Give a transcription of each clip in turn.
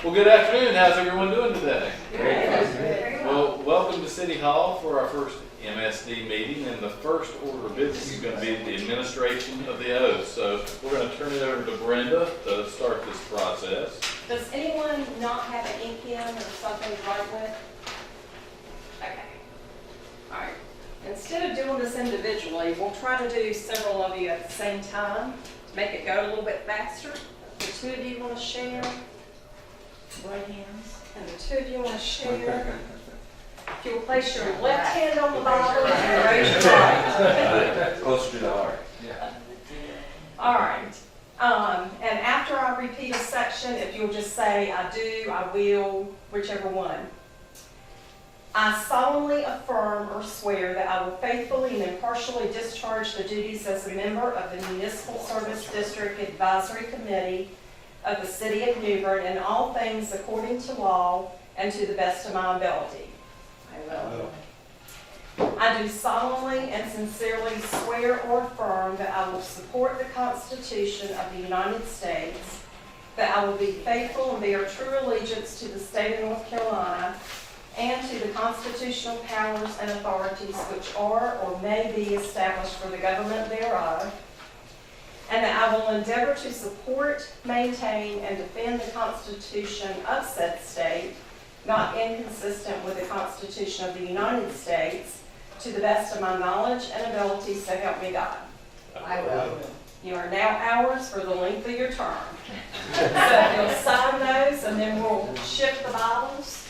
Well, good afternoon. How's everyone doing today? Good. Well, welcome to City Hall for our first MSD meeting, and the first order of business is going to be the administration of the oath. So we're going to turn it over to Brenda to start this process. Does anyone not have an ink pen or something to write with? Okay. All right. Instead of doing this individually, we'll try to do several of you at the same time to make it go a little bit faster. The two of you want to share. Right hands. And the two of you want to share. If you'll place your left hand on the Bible and raise your right. Closer to the heart. All right. And after I repeat a section, if you'll just say, I do, I will, whichever one. I solemnly affirm or swear that I will faithfully and impartially discharge the duties as a member of the Municipal Service District Advisory Committee of the City of New Bern in all things according to law and to the best of my ability. I will. I do solemnly and sincerely swear or affirm that I will support the Constitution of the United States, that I will be faithful and bear true allegiance to the state of North Carolina and to the constitutional powers and authorities which are or may be established for the government thereof, and that I will endeavor to support, maintain, and defend the Constitution of said state, not inconsistent with the Constitution of the United States, to the best of my knowledge and ability, so help me God. I will. You are now ours for the length of your term. So if you'll sign those, and then we'll shift the Bibles.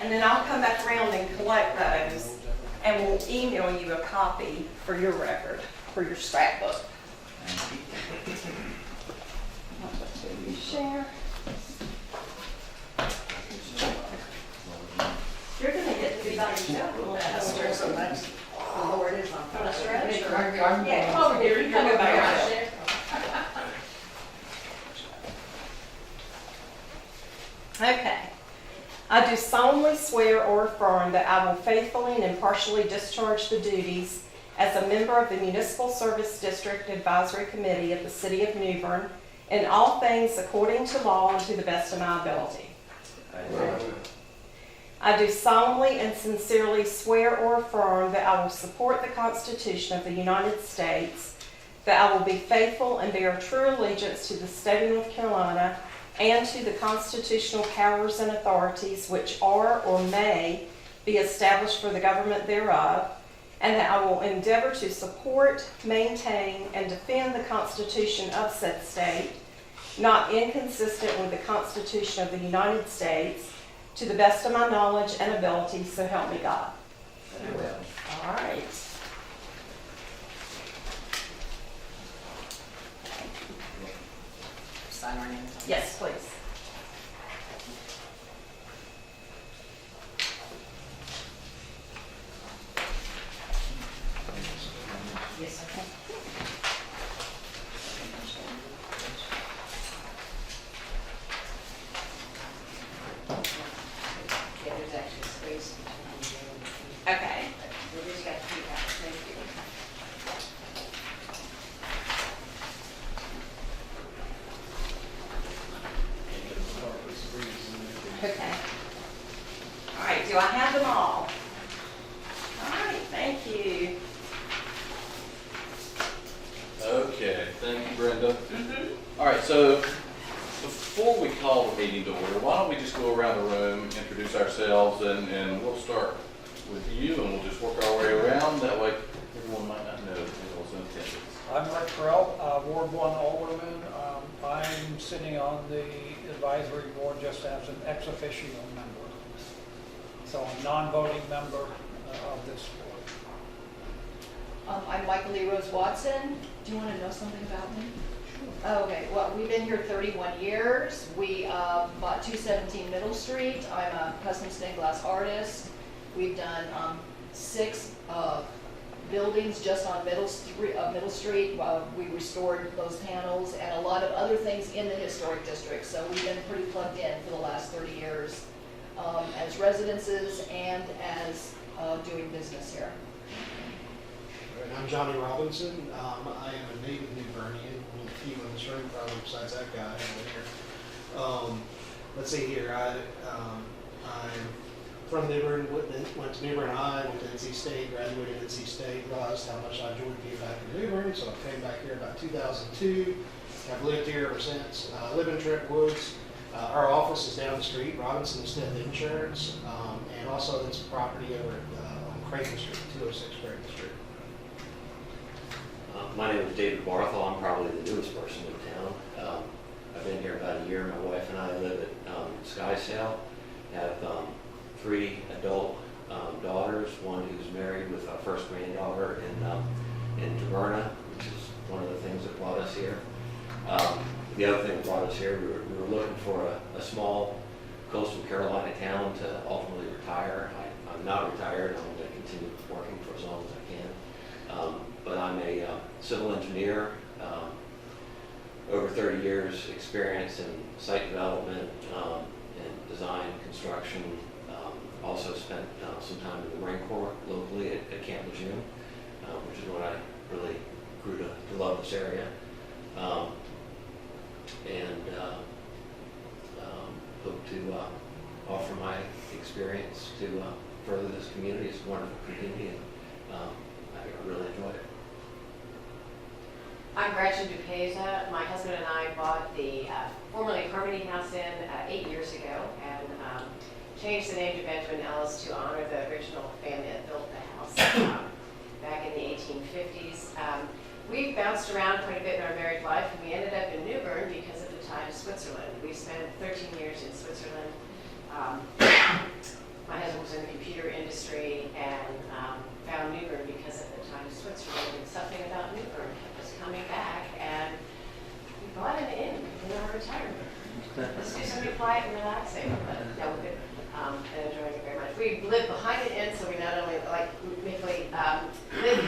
And then I'll come back around and collect those, and we'll email you a copy for your record, for your scrapbook. You share. You're going to get to be by yourself. That's so much. The Lord is on Want to stretch? Yeah, Come over here. You can go by yourself. Okay. I do solemnly swear or affirm that I will faithfully and impartially discharge the duties as a member of the Municipal Service District Advisory Committee of the City of New Bern in all things according to law and to the best of my ability. I do solemnly and sincerely swear or affirm that I will support the Constitution of the United States, that I will be faithful and bear true allegiance to the state of North Carolina and to the constitutional powers and authorities which are or may be established for the government thereof, and that I will endeavor to support, maintain, and defend the Constitution of said state, not inconsistent with the Constitution of the United States, to the best of my knowledge and ability, so help me God. I will. All right. Sign our names. Yes, please. Yes, okay. Yeah, there's actually space between Okay. we just got to keep that. Thank you. Okay. All right, do I have them all? All right, thank you. Okay, thank you, Brenda. All right, so before we call the meeting to order, why don't we just go around the room, introduce ourselves, and we'll start with you, and we'll just work our way around. That way, everyone might not know who's in attendance. I'm Rick Terrell, Ward 1 Alderman. I'm sitting on the advisory board just as an ex officio member. So I'm a non-voting member of this board. I'm Michael Lee Rose Watson. Do you want to know something about me? Oh, okay. Well, we've been here 31 years. We bought 217 Middle Street. I'm a custom stained glass artist. We've done 6 buildings just on Middle Street. We restored those panels and a lot of other things in the historic district. So we've been pretty plugged in for the last 30 years as residences and as doing business here. I'm Johnny Robinson. I am a native New Bernian with a few besides that guy over there. Let's see here, I'm from New Bern, went to New Bern High, went to NC State, graduated NC State, realized how much I enjoyed being back in New Bern, so I came back here about 2002. I've lived here ever since. I live in Trent Woods. Our office is down the street, Robinson Smith Insurance, and also it's property over on Creighton Street, 206 Creighton Street. My name is David Barthel. I'm probably the newest person in town. I've been here about a year. My wife and I live at Skysail. Have 3 adult daughters, one who's married with our first granddaughter in Taverna, which is one of the things that brought us here. The other thing that brought us here, we were looking for a small coastal Carolina town to ultimately retire. I'm not retired. I'm going to continue working for as long as I can. But I'm a civil engineer, over 30 years experience in site development and design, construction. Also spent some time in the Marine Corps locally at Camp Lejeune, which is when I really grew to love this area. Hope to offer my experience to further this community. It's a wonderful community, and I really enjoy it. I'm Gretchen DuPesa. My husband and I bought the formerly Harmony House in 8 years ago and changed the name to Benjamin Ellis to honor the original family that built the house back in the 1850s. We bounced around quite a bit in our married life, and we ended up in New Bern because at the time Switzerland. We spent 13 years in Switzerland. My husband was in the computer industry and found New Bern because at the time Switzerland, and something about New Bern kept us coming back, and we bought an inn in our retirement. Let's do something quiet and relaxing, but no, we've been enjoying it very much. We live behind an inn, so we not only live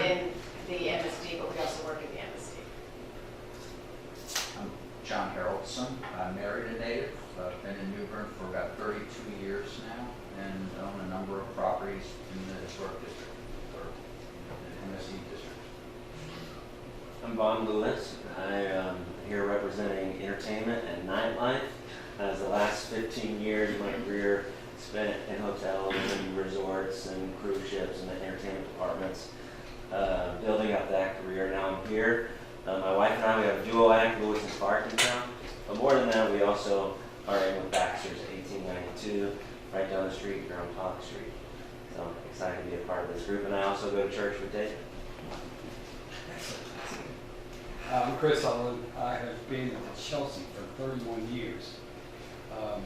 in the MSD, but we also work in the MSD. I'm John Haroldson. I'm married a native. I've been in New Bern for about 32 years now and own a number of properties in the historic district, or the MSD district. I'm Bon Lewis. I am here representing entertainment and nightlife. As the last 15 years of my career spent in hotels and resorts and cruise ships and the entertainment departments. Building up that career, now I'm here. My wife and I, we have a duo act, Lewis and Clark in town. But more than that, we also are in with Baxter's 1892, right down the street here on Pollock Street. So I'm excited to be a part of this group, and I also go to church with David. I'm Chris Sullivan. I have been at Chelsea for 31 years. I'll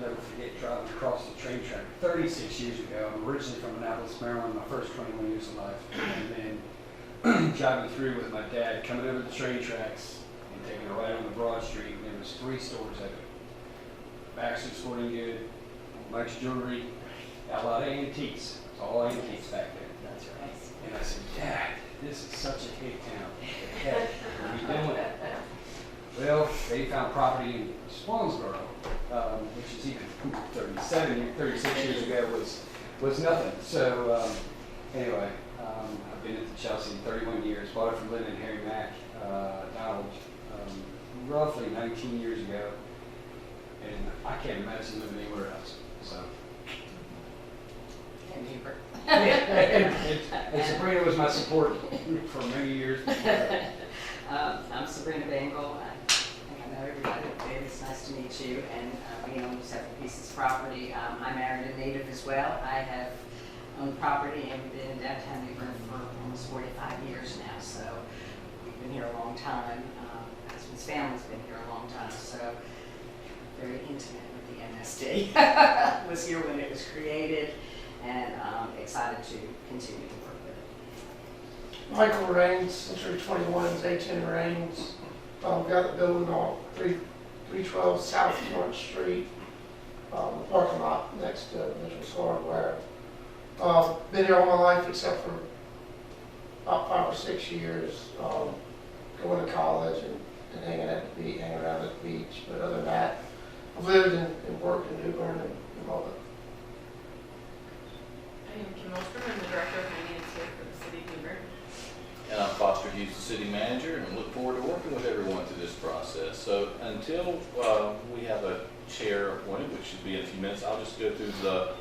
never forget driving across the train track 36 years ago. I'm originally from Annapolis, Maryland, my first 21 years of life. And then driving through with my dad, coming over the train tracks and taking a ride on the Broad Street. And there was 3 stores open. Baxter's Sporting Good, Mike's Jewelry, got a lot of antiques. It's all antiques back then. That's right. And I said, Dad, this is such a hick town. What the heck are we doing? Well, they found property in Swansboro, which is even 36 years ago was nothing. So anyway, I've been at the Chelsea 31 years. Bought it from Lynn and Harry Mack, Donald, roughly 19 years ago, and I can't imagine living anywhere else. So. And Sabrina was my support for many years. I'm Sabrina Bangle. I think I know everybody up there. It's nice to meet you. And we own several pieces of property. I married a native as well. I have owned property and we've been in downtown New Bern for almost 45 years now. So we've been here a long time. My husband's family's been here a long time. So very intimate with the MSD. Was here when it was created, and excited to continue to work with it. Michael Raines, Century 21's A10 Raines. Got the building on 312 South Front Street, the parking lot next to Mitchell's Hardware. Been here all my life except for about 5 or 6 years, going to college and hanging around at the beach. But other than that, I've lived and worked in New Bern and all that. I am Kim Ostrom. I'm the Director of Finance here for the City of New Bern. And I'm Foster Hughes, the City Manager, and look forward to working working with everyone through this process. So until we have a chair appointed, which should be in a few minutes, I'll just go through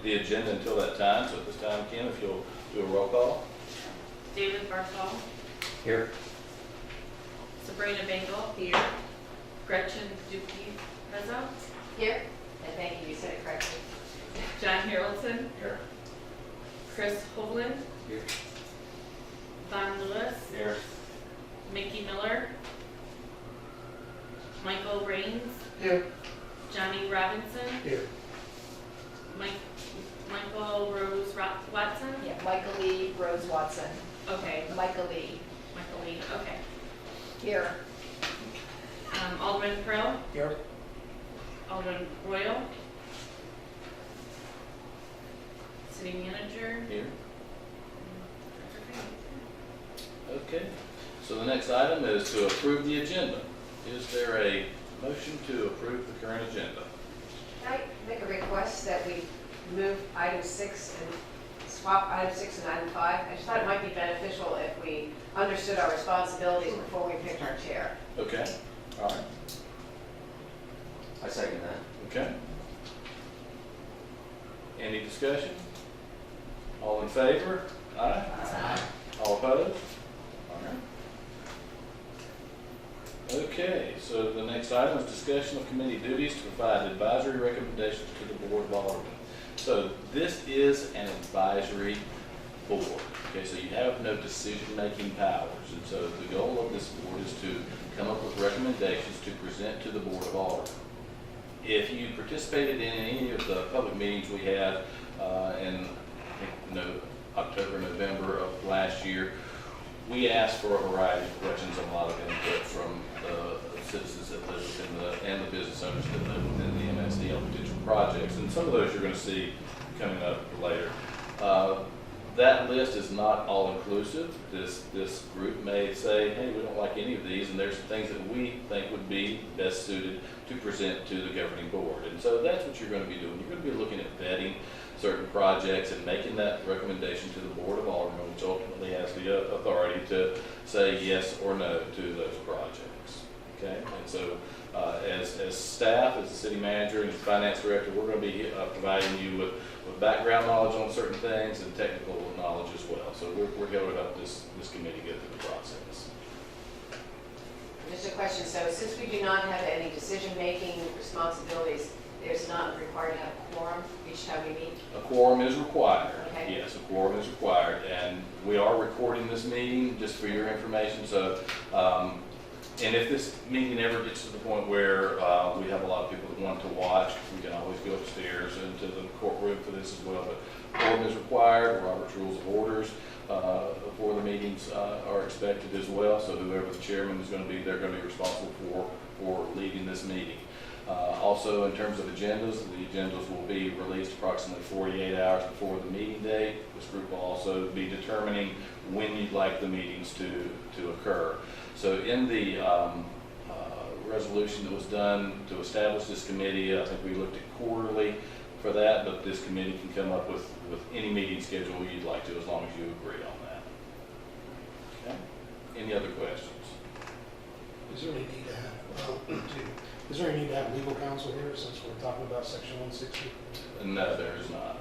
the agenda until that time. So at this time, Kim, if you'll do a roll call. David Barthol, Here. Sabrina Bengal. Here. Gretchen Dupke Mezzo, Here, and thank you, you said it correctly. John Harrelson, Here. Chris Hovland, Here. Von Lewis, Here. Mickey Miller, Michael Raines, Here. Johnny Robinson, Here. Michael Rose Watson. Yeah, Michael Lee, Rose Watson. Okay, Michael Lee. Michael Lee, okay. Here. Alderman Pearl, Here. Alderman Royal, City Manager. Here. Okay. So the next item is to approve the agenda. Is there a motion to approve the current agenda? Can I make a request that we move item 6 and swap item 6 and item 5? I just thought it might be beneficial if we understood our responsibilities before we picked our chair. Okay. All right. I second that. Okay. Any discussion? All in favor? Aye. All opposed? All right. Okay, so the next item is discussion of committee duties to provide advisory recommendations to the Board of Aldermen. So this is an advisory board. Okay, so you have no decision-making powers. And so the goal of this board is to come up with recommendations to present to the Board of Aldermen. If you participated in any of the public meetings we had in October, November of last year, we asked for a variety of questions and a lot of input from the citizens that live within and the business owners that live within the MSD on potential projects. And some of those you're going to see coming up later. That list is not all-inclusive. This group may say, hey, we don't like any of these, and there's some things that we think would be best suited to present to the governing board. And so that's what you're going to be doing. You're going to be looking at vetting certain projects and making that recommendation to the Board of Aldermen, which ultimately has the authority to say yes or no to those projects. Okay? And so as staff, as the city manager and as finance director, we're going to be providing you with background knowledge on certain things and technical knowledge as well. So we're going to help this committee get through the process. Just a question, so since we do not have any decision-making responsibilities, there's not required to have a quorum each time we meet? A quorum is required. Okay. Yes, a quorum is required, and we are recording this meeting, just for your information, so, and if this meeting ever gets to the point where we have a lot of people that want to watch, we can always go upstairs into the courtroom for this as well, but quorum is required. Robert's Rules of Orders for the meetings are expected as well, so whoever the chairman is going to be, they're going to be responsible for leading this meeting. Also, in terms of agendas, the agendas will be released approximately 48 hours before the meeting day. This group will also be determining when you'd like the meetings to occur. So in the resolution that was done to establish this committee, I think we looked at quarterly for that, but this committee can come up with any meeting schedule you'd like to, as long as you agree on that. Okay? Any other questions? Is there any need to have, is there any need to have legal counsel here since we're talking about section 160? No, there is not.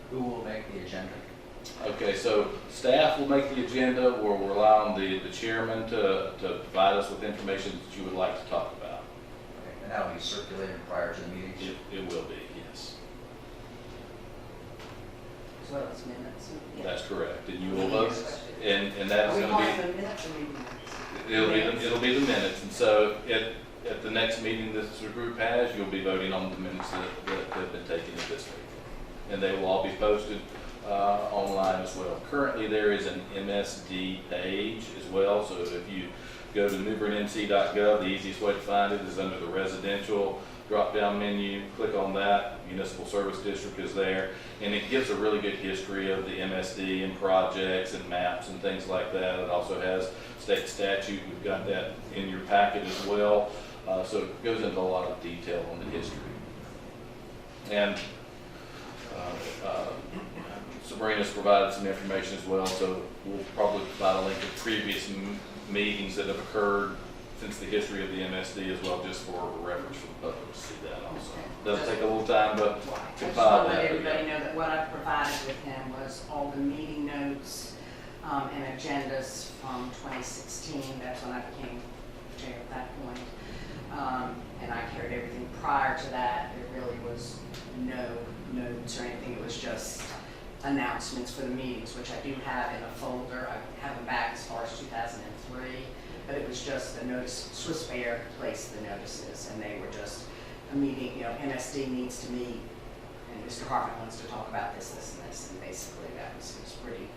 Who will make the agenda? Okay, so staff will make the agenda. We'll rely on the chairman to provide us with information that you would like to talk about. Okay, and that'll be circulated prior to the meeting? It will be, yes. As well as minutes. That's correct. And you will vote, and that's Are we going calling to them minutes or meeting minutes? it'll be the minutes. And so at the next meeting this group has, you'll be voting on the minutes that have been taken at this meeting. And they will all be posted online as well. Currently, there is an MSD page as well, so if you go to newbernnc.gov, the easiest way to find it is under the residential drop-down menu. Click on that. Municipal Service District is there, and it gives a really good history of the MSD and projects and maps and things like that. It also has state statute. We've got that in your packet as well, so it goes into a lot of detail on the history. And Sabrina's provided some information as well, so we'll probably provide a link to previous meetings that have occurred since the history of the MSD as well, just for reference for the public to see that also. Does take a little time, but I just compile want to let that. everybody know that what I provided with him was all the meeting notes and agendas from 2016. That's when I became chair at that point. And I carried everything prior to that. There really was no notes or anything. It was just announcements for the meetings, which I do have in a folder. I have them back as far as 2003. But it was just the notice, Swiss Bear placed the notices, and they were just a meeting, MSD needs to meet, and Mr. Hartman wants to talk about this, and basically that was pretty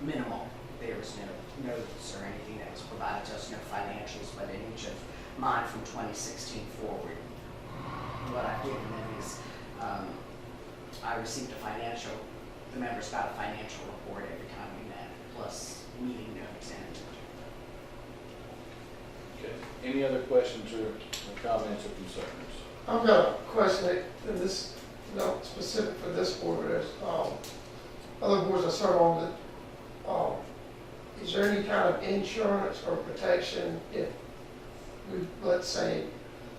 minimal. There was no notes or anything that was provided to us, no financials, but in each of mine from 2016 forward. What I've given them is, I received the members got a financial report every time we met, plus meeting notes and Okay. Any other questions or comments or concerns? I've got a question, and this, not specific for this board, but there's, other boards I serve on that, is there any kind of insurance or protection if we, let's say,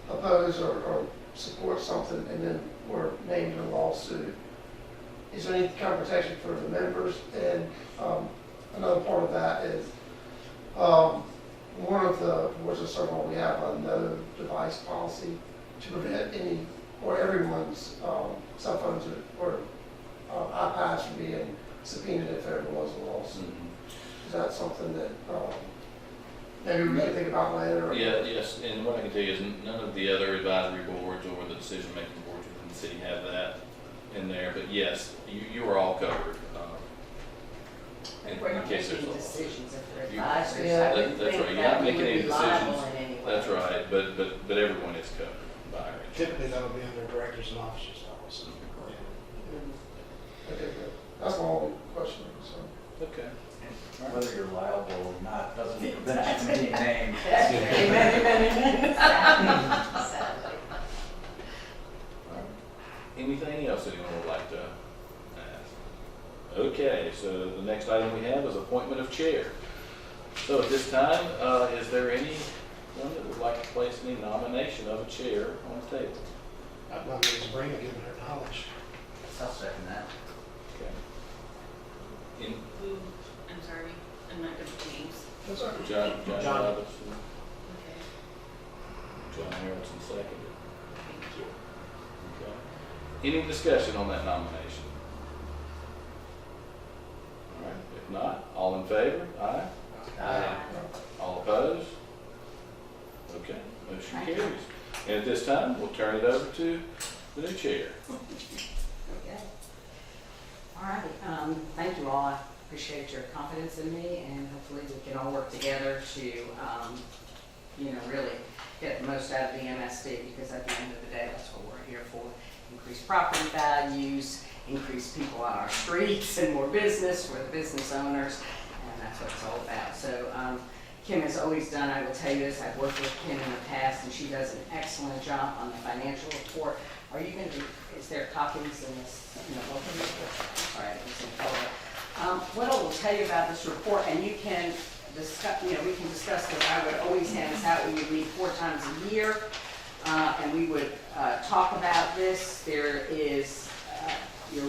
oppose or support something and then we're named in a lawsuit? Is there any kind of protection for the members? And another part of that is, one of the boards I serve on, we have a no device policy to prevent any or everyone's cell phones or iPads from being subpoenaed if there was a lawsuit. Is that something that maybe we can think about later? Yeah, yes, and what I can tell you is none of the other advisory boards or the decision-making boards within the city have that in there, but yes, you are all covered. we're In not case making there's a lawsuit. decisions if they're You- advisors. Yeah, I wouldn't that's think right. You're that not we making would any be liable decisions. in any way. That's right, but everyone is covered by our insurance. Typically, that would be under directors and officers' policy. Okay, good. That's my only question. So. Okay. Whether you're liable or not doesn't prevent you from being named. Amen. Sadly. Anything else anyone would like to ask? Okay, so the next item we have is appointment of chair. So at this time, is there anyone that would like to place any nomination of a chair on the table? I'd nominate Sabrina, given her knowledge. I'll second that. Okay. Who, I'm sorry, I'm not good with names. That's all right. John John. Robinson, Okay, John Harrelson seconded. thank you. Okay. Any discussion on that nomination? All right, if not, all in favor? Aye. All opposed? Okay, motion Thank you. carries. And at this time, we'll turn it over to the new chair. Okay. All right, thank you all. I appreciate your confidence in me, and hopefully we can all work together to, really get the most out of the MSD, because at the end of the day, that's what we're here for. Increase property values, increase people on our streets, and more business for the business owners, and that's what it's all about. So, Kim has always done, I will tell you this, I've worked with Kim in the past, and she does an excellent job on the financial report. Are you going to, is there copies in this, local report? All right, it's in folder. What I will tell you about this report, and you can discuss, we can discuss this, I would always hand this out, we would meet 4 times a year, and we would talk about this. There is your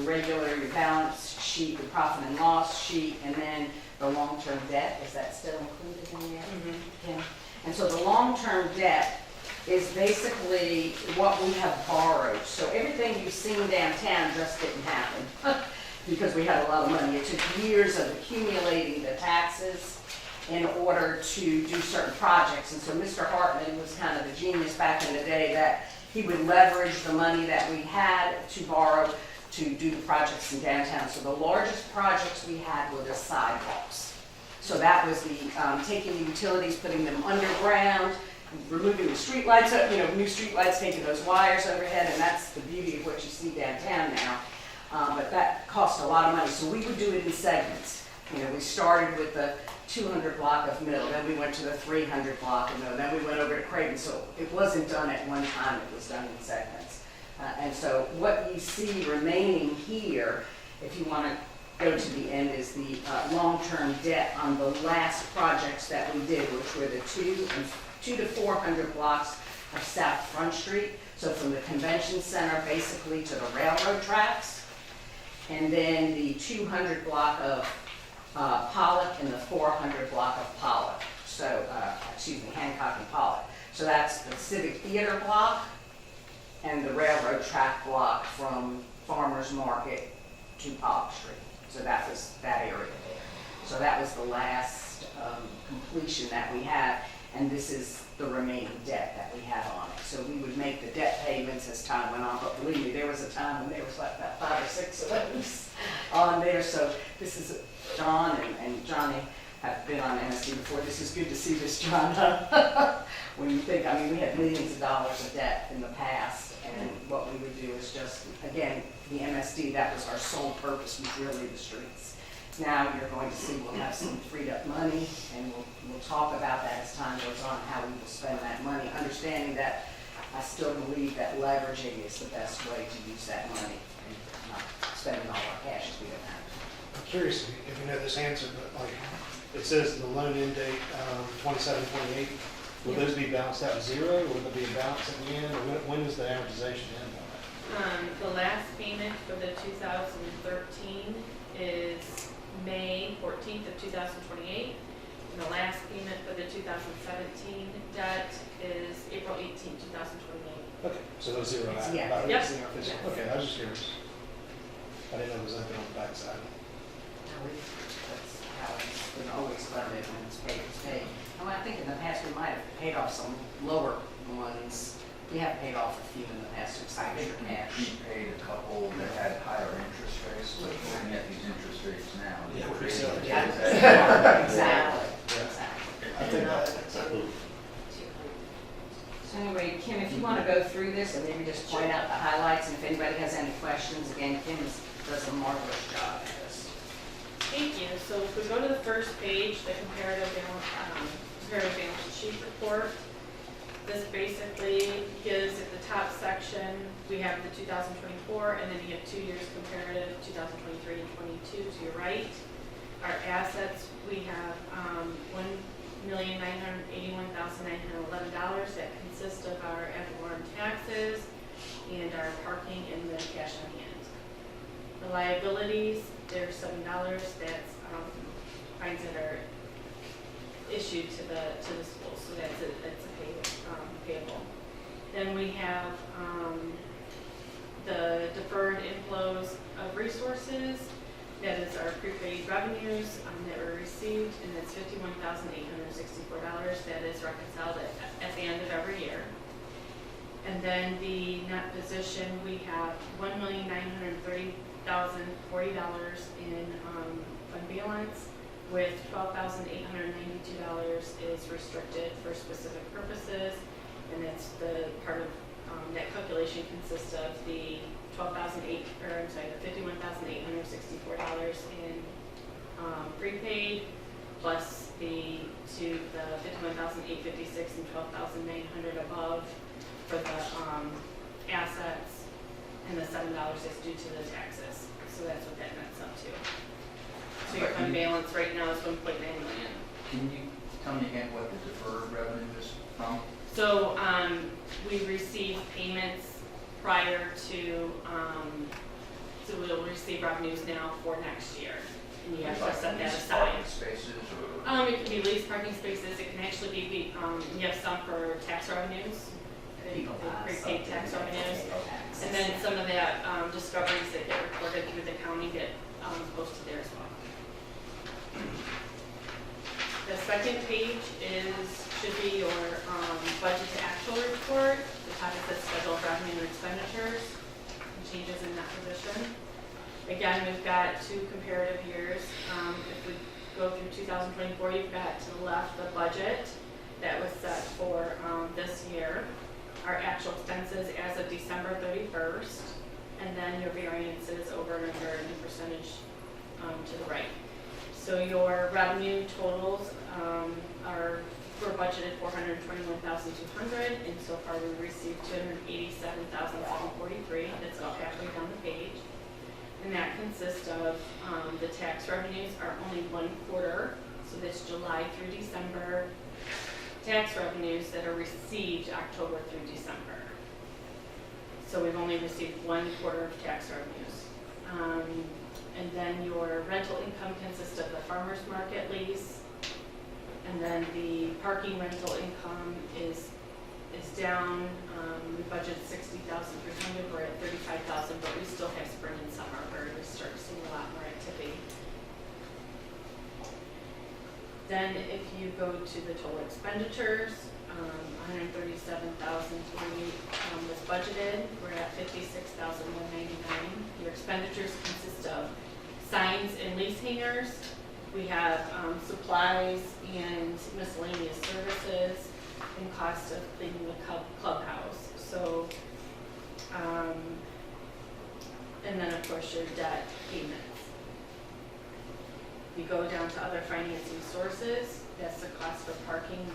balance sheet, your profit and loss sheet, and then the long-term debt. Is that still included in there? Kim? And so the long-term debt is basically what we have borrowed. So everything you've seen downtown just didn't happen because we had a lot of money. It took years of accumulating the taxes in order to do certain projects. And so Mr. Hartman was kind of the genius back in the day that he would leverage the money that we had to borrow to do the projects in downtown. So the largest projects we had were the sidewalks. So that was the taking the utilities, putting them underground, removing the streetlights, new streetlights, taking those wires overhead, and that's the beauty of what you see downtown now. But that cost a lot of money. So we would do it in segments. We started with the 200 block of Middle, then we went to the 300 block of Middle, then we went over to Creighton. So it wasn't done at one time, it was done in segments. And so what you see remaining here, if you want to go to the end is the long-term debt on the last projects that we did, which were the 2 to 400 blocks of South Front Street. So from the convention center basically to the railroad tracks. And then the 200 block of Pollock and the 400 block of Pollock. So, Hancock and Pollock. So that's the Civic Theater block and the railroad track block from Farmers Market to Pollock Street. So that was that area there. So that was the last completion that we had, and this is the remaining debt that we have on it. So we would make the debt payments as time went on, but believe me, there was a time when there was like about 5 or 6 of those on there. So this is John and Johnny have been on MSD before. This is good to see this, John. When you think, I mean, we had millions of dollars of debt in the past, and what we would do is just, again, the MSD, that was our sole purpose, was really the streets. Now you're going to see we'll have some freed up money, and we'll talk about that as time goes on, how we will spend that money, understanding that I still believe that leveraging is the best way to use that money, and not spending all our cash to do it. I'm curious if you know this answer, but like, it says the loan end date, 27, 28. Will those be balanced out to zero, or will there be a balance at the end, or when does the amortization end on that? The last payment for the 2013 is May 14th of 2028. And the last payment for the 2017 debt is April 18th, 2028. Okay, so those zero out. Yeah. about Yep. zero. Okay, I was just curious. I didn't know it was open on the backside. That's how it's been always funded, when it's paid, it's paid. And I think in the past, we might have paid off some lower ones. We have paid off a few in the past, it's I extra think cash. we paid a couple that had higher interest rates, but looking at these interest rates now. Yeah, we're really- selling. Yeah. Exactly, exactly. I think that, So anyway, Kim, if you want to go through this and maybe just point out the highlights, and if anybody has any questions, again, Kim does a marvelous job at this. Thank you. So if we go to the first page, the comparative balance sheet report, this basically gives at the top section, we have the 2024, and then you have 2 years comparative, 2023 and 22 to your right. Our assets, we have $1,981,911 that consist of our ad valorem taxes and our parking and the cash on hand. The liabilities, there's $7, that's fines that are issued to the school, so that's a payable. Then we have the deferred inflows of resources. That is our prepaid revenues that were received, and that's $51,864. That is reconciled at the end of every year. And then the net position, we have $1,930,040 in fund balance, with $12,892 is restricted for specific purposes, and it's the part of that calculation consists of the the $51,864 in prepaid, plus the $51,856 and $12,900 above for the assets, and the $7 is due to the taxes. So that's what that nets up to. So your fund balance right now is $1.9 million. Can you tell me again what the deferred revenue is from? So we receive payments prior to, so we'll receive revenues now for next year. And you have to set that Leased aside. parking spaces or? It can be leased parking spaces, it can actually be, you have some for tax revenues, the prepaid tax revenues. And then some of that discoveries that get recorded through the county get posted there as well. The second page should be your budget to actual report. The top is the schedule of revenue and expenditures, and changes in that position. Again, we've got 2 comparative years. If we go through 2024, you've got to the left the budget that was set for this year, our actual expenses as of December 31st, and then your variances over and under and the percentage to the right. So your revenue totals we're budgeted $421,200, and so far we received $287,743. That's about halfway down the page. And that consists of, the tax revenues are only 1/4, so that's July through December. Tax revenues that are received October through December. So we've only received 1/4 of tax revenues. And then your rental income consists of the farmer's market lease. And then the parking rental income is down. We budgeted 60,300, we're at 35,000, but we still have spring and summer where we start seeing a lot more activity. Then if you go to the total expenditures, 137,003 was budgeted. We're at 56,199. Your expenditures consist of signs and lease hangers. We have supplies and miscellaneous services and cost of cleaning the clubhouse. So, and then of course your debt payments. You go down to other financing sources. That's the cost for parking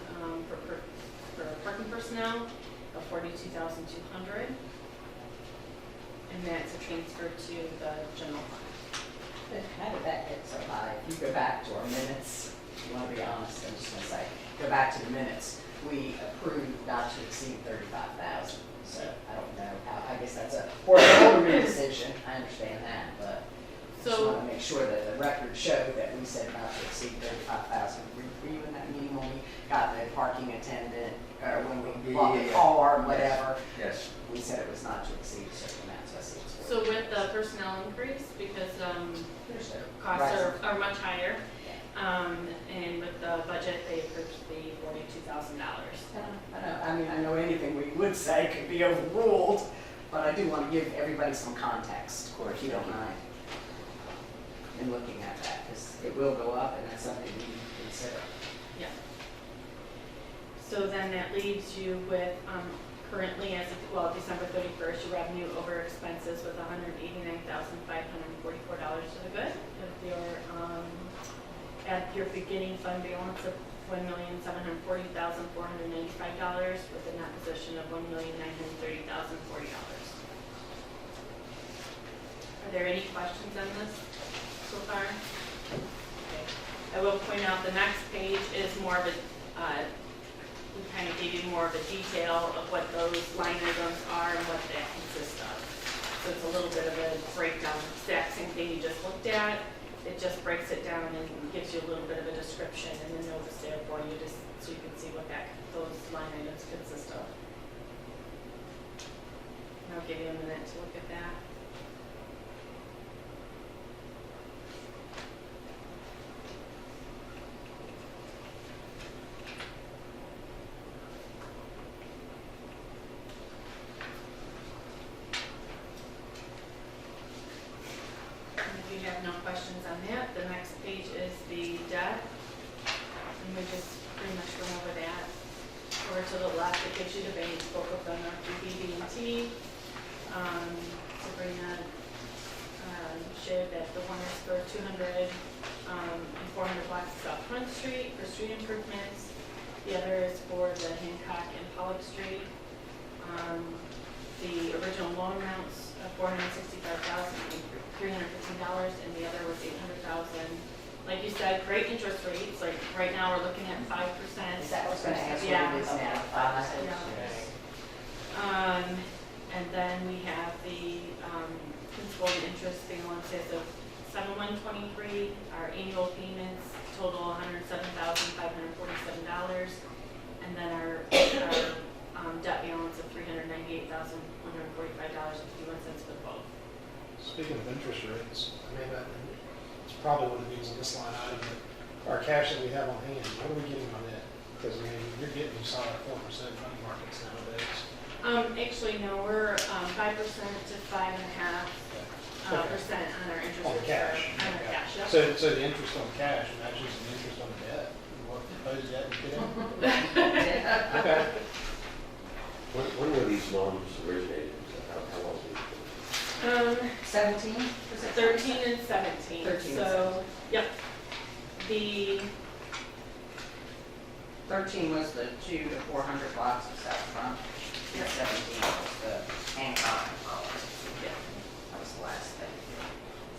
for parking personnel of 42,200, and that's a transfer to the general fund. How did that get so high? If you go back to our minutes, if you want to be honest, I'm just going to say, go back to the minutes. We approved not to exceed 35,000. So I don't know how, I guess that's a board decision. I understand that, but I just want to make sure that the record showed that we said not to exceed 35,000. Were you in that meeting when we got the parking attendant, or when we bought the car, whatever? Yes. We said it was not to exceed a certain amount, so I see it's So with the personnel increase, because costs are much higher, and with the budget, they approved the $42,000. I know anything we would say could be overruled, but I do want to give everybody some context, of course, if you don't mind, in looking at that, because it will go up, and that's something we need to consider. Yeah. So then that leaves you with, currently as of, December 31st, your revenue over expenses with $189,544 to the good. With your, at your beginning fund balance of $1,740,495 with a net position of $1,930,040. Are there any questions on this so far? Okay. I will point out the next page is more of a, we kind of gave you more of a detail of what those line items are and what that consists of. So it's a little bit of a breakdown, exact same thing you just looked at. It just breaks it down and gives you a little bit of a description and a notice there for you, just so you can see what those line items consist of. And I'll give you a minute to look at that. If you have no questions on that, the next page is the debt. And we just pretty much went over that. Over to the left, it gives you the bank, both of them are through BB&T. Sabrina shared that the one is for 200 and 400 blocks of South Front Street for street improvements. The other is for the Hancock and Pollock Street. The original loan amounts of $465,315, and the other was $800,000. Like you said, great interest rates. Like right now, we're looking at 5%. Is that what's going to ask Yeah. what it is now? 5%? Yeah. And then we have the principal and interest balances of $7,123. Our annual payments total $107,547, and then our debt balance of $398,145.51 for both. Speaking of interest rates, I mean, it's probably what it means in this line item, but our cash that we have on hand, what are we getting on that? Because, I mean, you're getting solid 4% money markets nowadays. Actually, no, we're 5% to 5.5% percent on our interest On rate. cash. On our cash, yep. So the interest on cash matches the interest on debt? What proposed debt you get in? Okay. When were these loans originated? How long was it? 17? 13 and 17. 13 and So, yep. The 13 was the 200 to 400 blocks of South Front. And 17 was the Hancock and Pollock. yeah. That was the last thing.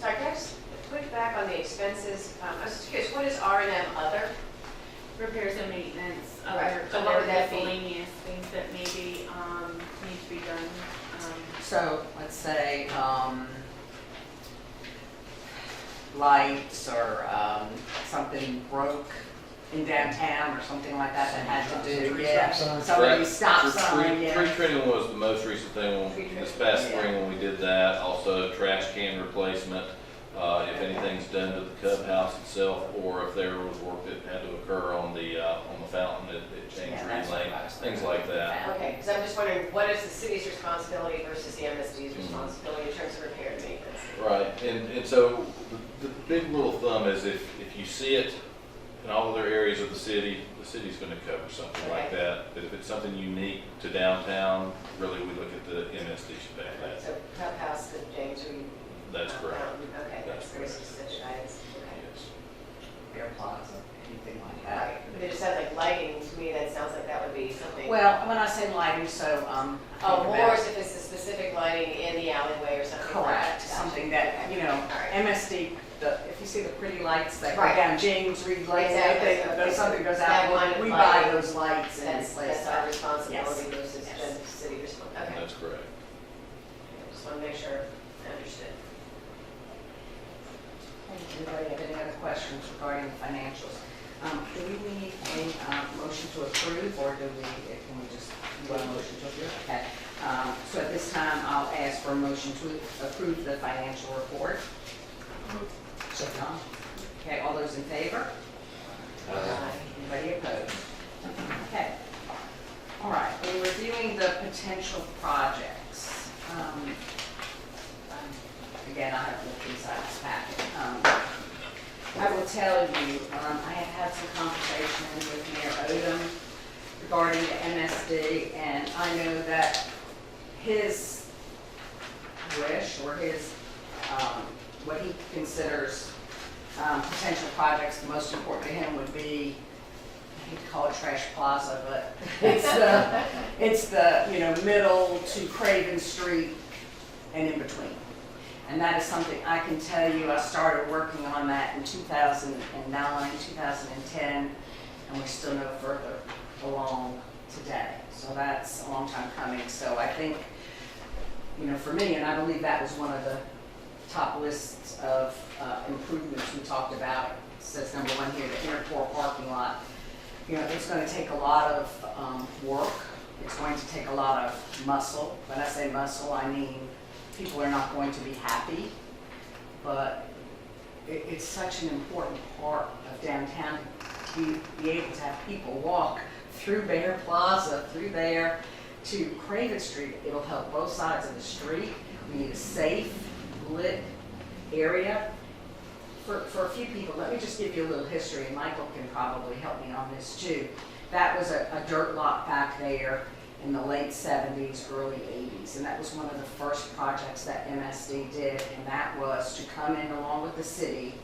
Sorry, can I just quick back on the expenses? I was just curious, what is R&M other? Repairs and maintenance, Right. other, So what would that be? miscellaneous things that maybe, need to be done. So, let's say, lights or, something broke in downtown or something like that that had to do, yeah. Somebody stop sign, Tree yeah. trimming was the most recent thing, this past spring when we did that, also trash can replacement. If anything's done to the clubhouse itself, or if there was work that had to occur on the fountain, it changed Yeah, that's what relay, I was things like that. Okay, because I'm just wondering, what is the city's responsibility versus the MSD's responsibility in terms of repair and maintenance? Right, and so the big rule of thumb is if you see it in all other areas of the city's gonna cover something like Okay. that. But if it's something unique to downtown, really we look at the MSD should pay that. So clubhouse, the James Reed. That's correct. Okay, That's that's very correct. specific items. Okay. Yes. Bear Plaza, anything like that. Right, but it just sounds like lighting, to me, that sounds like that would be something. Well, when I say lighting, so, Oh, think more about- as if it's a specific lighting in the alleyway or something like that. correct, something that, you know, All right. MSD, if you see the pretty lights that go Right. down James Reed Lane, Exactly. if something goes That out, one we buy lighting, those lights and That's replace our that. responsibility Yes. versus Yes. the city responsibility. Okay, That's correct. just want to make sure I understood. Anybody have any other questions regarding the financials? Do we need a motion to approve, or can we just, you want a motion to approve? Okay. So at this time, I'll ask for a motion to approve the financial report. John? Okay, all those in favor? Anybody opposed? Okay. All right, we're reviewing the potential projects. Again, I haven't looked inside this packet. I will tell you, I have had some conversations with Mayor Odom regarding the MSD, and I know that his wish or his, what he considers potential projects, the most important to him would be, I hate to call it Trash Plaza, but it's the, you know, middle to Craven Street and in between. And that is something I can tell you, I started working on that in 2009, 2010, and we're still no further along today. So that's a long time coming. So I think, you know, for me, and I believe that was one of the top lists of improvements we talked about. It says number one here, the inner core parking lot. You know, it's going to take a lot of work. It's going to take a lot of muscle. When I say muscle, I mean people are not going to be happy, but it's such an important part of downtown to be able to have people walk through Bear Plaza, through there to Craven Street. It'll help both sides of the street. We need a safe, lit area. For a few people, let me just give you a little history, and Michael can probably help me on this too. That was a dirt lot back there in the late 70s, early 80s, and that was one of the first projects that MSD did, and that was to come in along with the city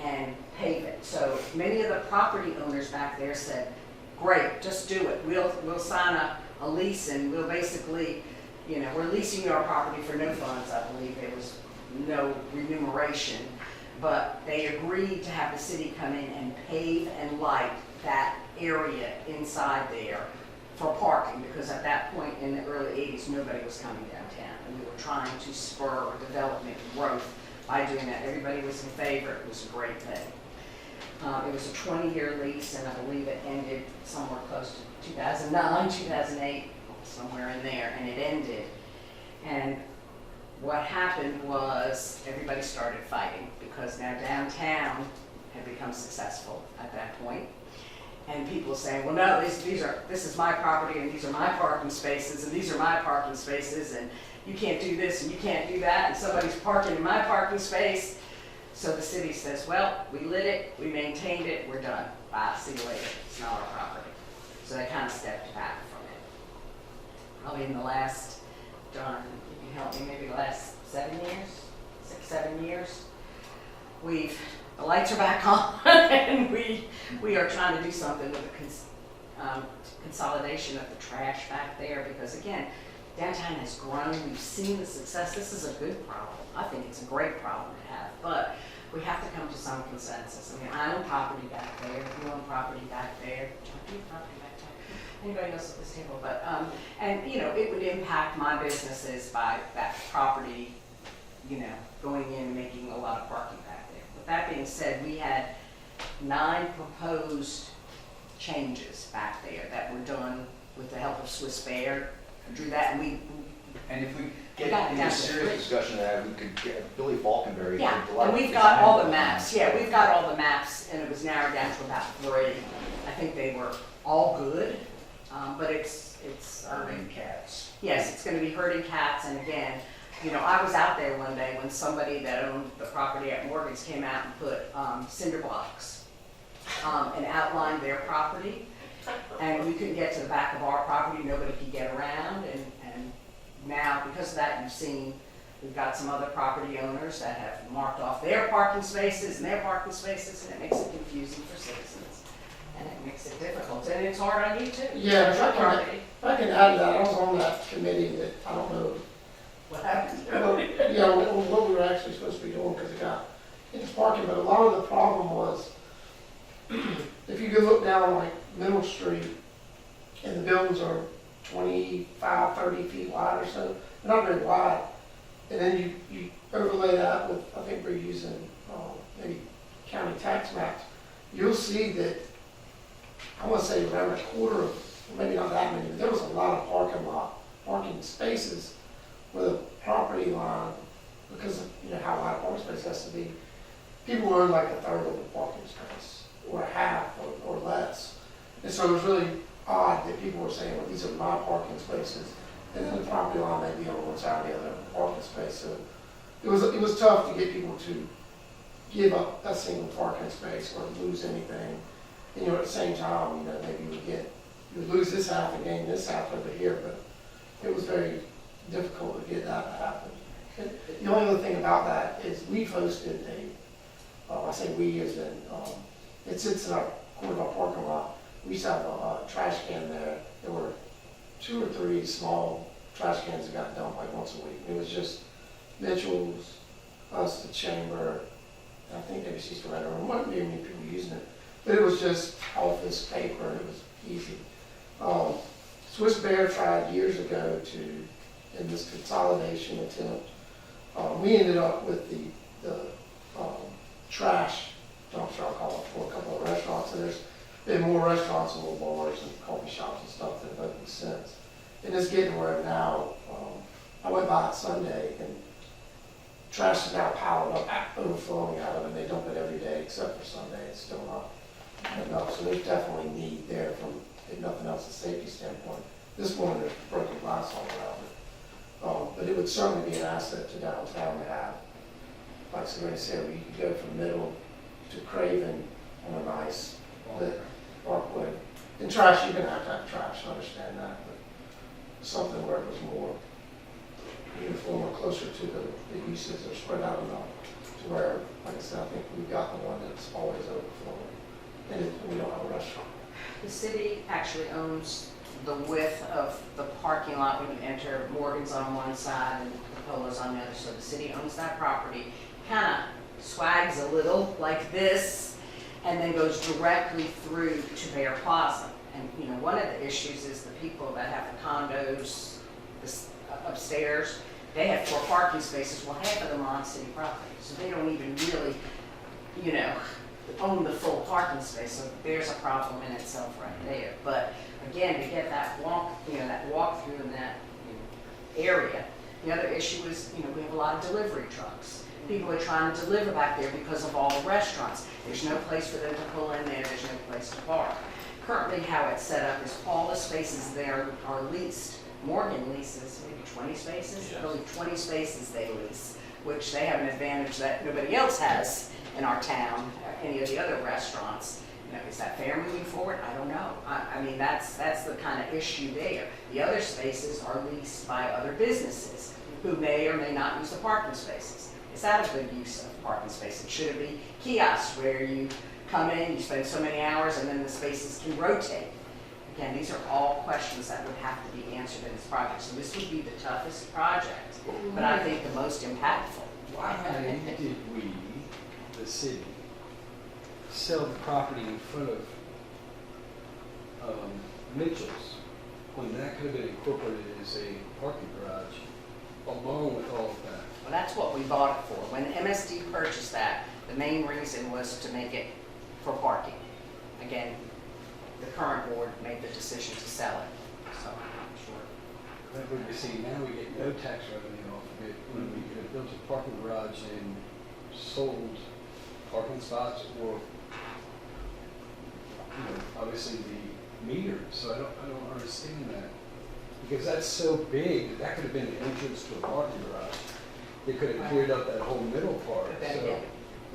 and pave it. So many of the property owners back there said, great, just do it. We'll sign a lease, and we'll basically, you know, we're leasing our property for no funds, I believe. There was no remuneration, but they agreed to have the city come in and pave and light that area inside there for parking, because at that point in the early 80s, nobody was coming downtown, and we were trying to spur development and growth by doing that. Everybody was in favor. It was a great thing. It was a 20-year lease, and I believe it ended somewhere close to 2009, 2008, somewhere in there, and it ended. And what happened was everybody started fighting, because now downtown had become successful at that point. And people saying, well, no, this is my property, and these are my parking spaces, and these are my parking spaces, and you can't do this, and you can't do that, and somebody's parking in my parking space. So the city says, well, we lit it, we maintained it, we're done. Bye, see you later. It's not our property. So they kind of stepped back from it. Probably in the last, John, you can help me, maybe the last 7 years, 6, 7 years, the lights are back on, and we are trying to do something with the consolidation of the trash back there, because again, downtown has grown, we've seen the success, this is a good problem. I think it's a great problem to have, but we have to come to some consensus. I mean, I own property back there, you own property back there, do you own property back there? Anybody else at this table? But, and, you know, it would impact my businesses by that property, you know, going in and making a lot of parking back there. With that being said, we had 9 proposed changes back there that were done with the help of Swiss Bear. I drew that, and we And if we We got get into down a to serious 3. discussion of that, we could get Billy Falconberry. yeah, did a lot and of we've got all the design maps. work on Yeah, it. we've got all the maps, and it was narrowed down to about 3. I think they were all good, but it's Herding cats. yes, it's going to be herding cats. And again, you know, I was out there one day when somebody that owned the property at Morgan's came out and put cinder blocks and outlined their property. And we couldn't get to the back of our property, nobody could get around. And now, because of that, you've seen, we've got some other property owners that have marked off their parking spaces and their parking spaces, and it makes it confusing for citizens. And it makes it difficult, and it's hard on you too. Yeah, It's your property. if I can add to that, I was on that committee that, I don't know, What happened? what we were actually supposed to be doing, because it got into parking, but a lot of the problem was, if you go look down like Middle Street, and the buildings are 25, 30 feet wide or so, they're not very wide, and then you overlay that with, I think we're using, maybe county tax maps, you'll see that, I want to say around a quarter of, maybe not that many, but there was a lot of parking spaces where the property line, because of, you know, how wide a parking space has to be, people own like a third of the parking space, or half, or less. And so it was really odd that people were saying, well, these are my parking spaces, and then the property line may be on one side or the other parking space. So it was tough to get people to give up a single parking space or lose anything. And, you know, at the same time, you know, maybe you would lose this half and gain this half over here, but it was very difficult to get that to happen. And the only other thing about that is we've hosted I say we as in, it sits in our corner of our parking lot. We used to have a trash can there. There were 2 or 3 small trash cans that got dumped like once a week. It was just Mitchell's, us, the chamber, and I think ABC's the right room. There wasn't very many people using it, but it was just office paper and it was easy. Swiss Bear tried years ago to, in this consolidation attempt, we ended up with the trash dumpster, I'll call it, for a couple of restaurants. And there's been more restaurants and more bars and coffee shops and stuff that have opened since. And it's getting where now, I went by it Sunday and trash is now piled up, overflowing out of it. And they dump it every day except for Sunday. It's still not enough. So there's definitely need there from, if nothing else, a safety standpoint. This morning there's broken glass all around it. But it would certainly be an asset to downtown to have, like somebody said, where you could go from Middle to Craven on a nice lit parkway. And trash, you're gonna have to have trash, I understand that, but something where it was more uniform or closer to the uses or spread out enough to where, like I said, I think we've got the one that's always overflowing. And we don't have a restaurant. The city actually owns the width of the parking lot when you enter. Morgan's on one side and Polo's on the other, so the city owns that property. Kind of swags a little like this and then goes directly through to Bear Plaza. And, you know, one of the issues is the people that have the condos upstairs, they have 4 parking spaces. Well, half of them are on city property, so they don't even really, you know, own the full parking space. So there's a problem in itself right there. But again, to get that walk, you know, that walk through in that area. The other issue is, you know, we have a lot of delivery trucks. People are trying to deliver back there because of all the restaurants. There's no place for them to pull in there. There's no place to park. Currently, how it's set up is all the spaces there are leased. Morgan leases maybe 20 spaces. Yes. Only 20 spaces they lease, which they have an advantage that nobody else has in our town, any of the other restaurants. You know, is that fair moving forward? I don't know. I mean, that's the kind of issue there. The other spaces are leased by other businesses who may or may not use the parking spaces. Is that a good use of parking spaces? Should it be kiosks where you come in, you spend so many hours, and then the spaces can rotate? Again, these are all questions that would have to be answered in this project. So this would be the toughest project, but I think the most impactful. Why did we, the city, sell the property in front of Mitchell's when that could have been incorporated as a parking garage along with all of that? Well, that's what we bought it for. When MSD purchased that, the main reason was to make it for parking. Again, the current board made the decision to sell it, so I'm sure. But we see now we get no tax revenue off of it when we could have built a parking garage and sold parking spots or, obviously the meter. So I don't understand that. Because that's so big, that could have been the entrance to a parking garage. They could have cleared up that whole middle part. But then So, again,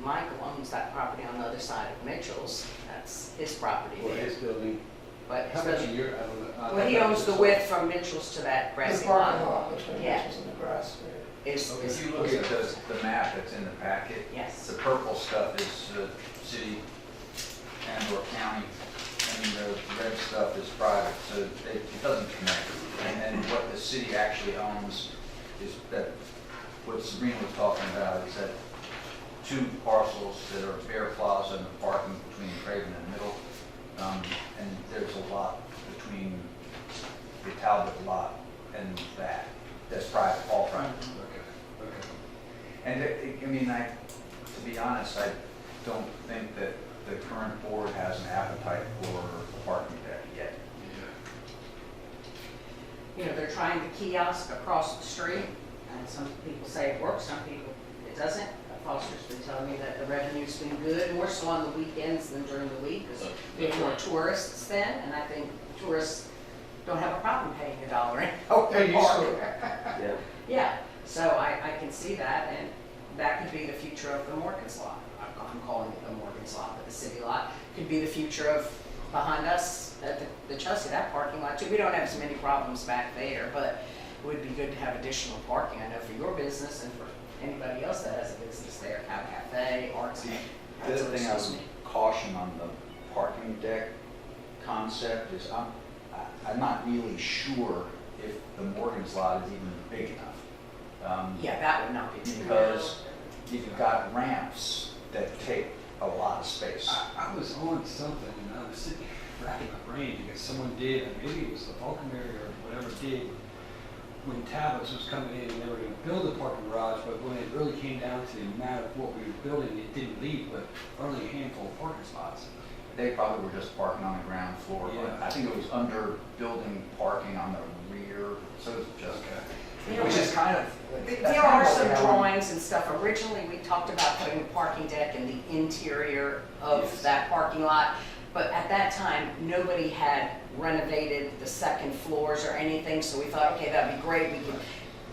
Michael owns that property on the other side of Mitchell's. That's his property or there. his building. But How much a year? I don't know. well, he owns the width from Mitchell's to that The grassy parking lot. lot between Yeah. Mitchell's and the grass area. Is If you look at the map that's in the packet, yes. the purple stuff is city and or county, and the red stuff is private, so it doesn't connect. And what the city actually owns is that, what Sabrina was talking about is that two parcels that are Bear Plaza and the parking between Craven and Middle. And there's a lot between the Talbot lot and that's private, all private. Okay. And to be honest, I don't think that the current board has an appetite for a parking deck yet. They're trying the kiosk across the street, and some people say it works, some people it doesn't. Foster's been telling me that the revenue's been good, more so on the weekends than during the week, because we have more tourists then, and I think tourists don't have a problem paying $1 in open parking. Yeah. Yeah, so I can see that, and that could be the future of the Morgan's lot. I'm calling it the Morgan's lot, but the city lot could be the future of behind us at the Chelsea, that parking lot too. We don't have as many problems back there, but it would be good to have additional parking, I know, for your business and for anybody else that has a business there, Cow Cafe, Arts. The other thing I would caution on the parking deck concept is I'm not really sure if the Morgan's lot is even big enough. Yeah, that would not be. Because you've got ramps that take a lot of space. I was on something and I was sitting racking my brain because someone did, and maybe it was the Vulcanary or whatever did, when Talbot's was coming in and they were going to build a parking garage, but when it really came down to the amount of what we were building, it didn't leave but only a handful of parking spots. They probably were just parking on the ground floor. Yeah. I think it was under building parking on the rear, so it's just, You know, which is kind of. There are some drawings and stuff. Originally, we talked about putting a parking deck in the interior of that parking lot. But at that time, nobody had renovated the second floors or anything, so we thought, okay, that'd be great. We could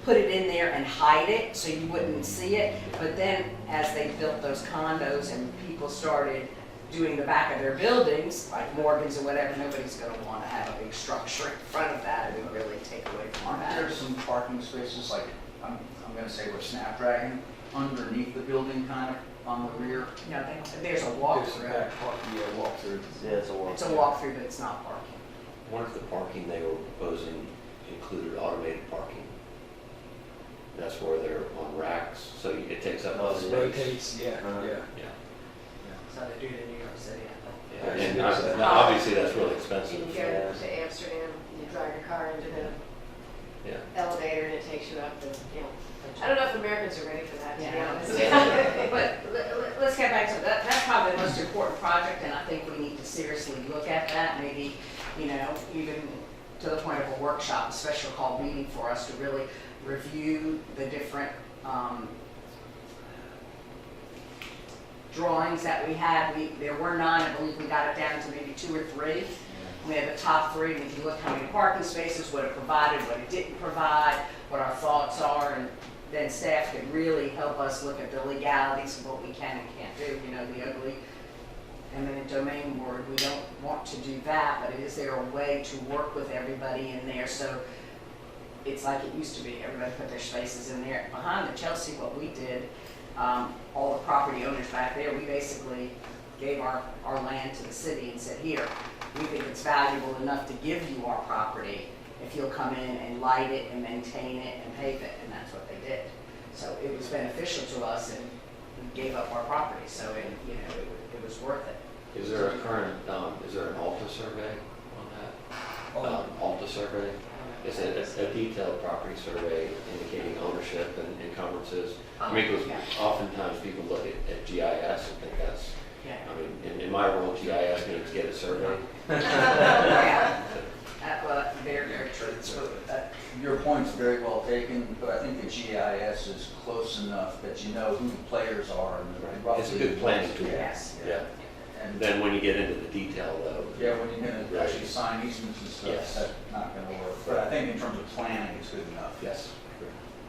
put it in there and hide it so you wouldn't see it. But then, as they built those condos and people started doing the back of their buildings, like Morgan's or whatever, nobody's gonna wanna have a big structure in front of that. It would really take away from Aren't that. there some parking spaces, like, I'm gonna say where Snapdragon, underneath the building, kind of, on the rear? No, there's a There's walkthrough. back parking, walkthrough. Yeah, it's a walk. It's a walkthrough, but it's not parking. What if the parking they were proposing included automated parking? That's where they're on racks, so it takes up all the space. Rotates, yeah. Yeah. So they do it in New York City, I think. Yeah, and obviously that's really expensive. You go to Amsterdam, you drive your car into the Yeah. elevator and it takes you up and, I don't know if Americans are ready for that, to be Yeah. honest. But let's get back to that. That's probably the most important project, and I think we need to seriously look at that. Maybe, even to the point of a workshop, a special call meeting for us to really review the different drawings that we had. There were 9, I believe we got it down to maybe 2 or 3. We had the top 3, and if you look how many parking spaces, what it provided, what it didn't provide, what our thoughts are, and then staff could really help us look at the legalities of what we can and can't do. The ugly eminent domain word, we don't want to do that, but is there a way to work with everybody in there so it's like it used to be, everybody put their spaces in there. Behind the Chelsea, what we did, all the property owners back there, we basically gave our land to the city and said, here, we think it's valuable enough to give you our property if you'll come in and light it and maintain it and pave it, and that's what they did. So it was beneficial to us, and we gave up our property, so it was worth it. Is there a current, is there an Alta survey on that? Alta survey? It's a detailed property survey indicating ownership and encumbrances. I mean, because Yeah. oftentimes people look at GIS and think that's, Yeah. I mean, in my world, GIS means get a survey. Yeah. Well, very, very true. Your point's very well taken, but I think the GIS is close enough that you know who the players are and roughly. It's a good planning tool. Yes. Yeah. And Then when you get into the detail though. yeah, when you're gonna Right. actually sign easements and stuff, Yes. that's not gonna work. But I think in terms of planning, it's good enough. Yes.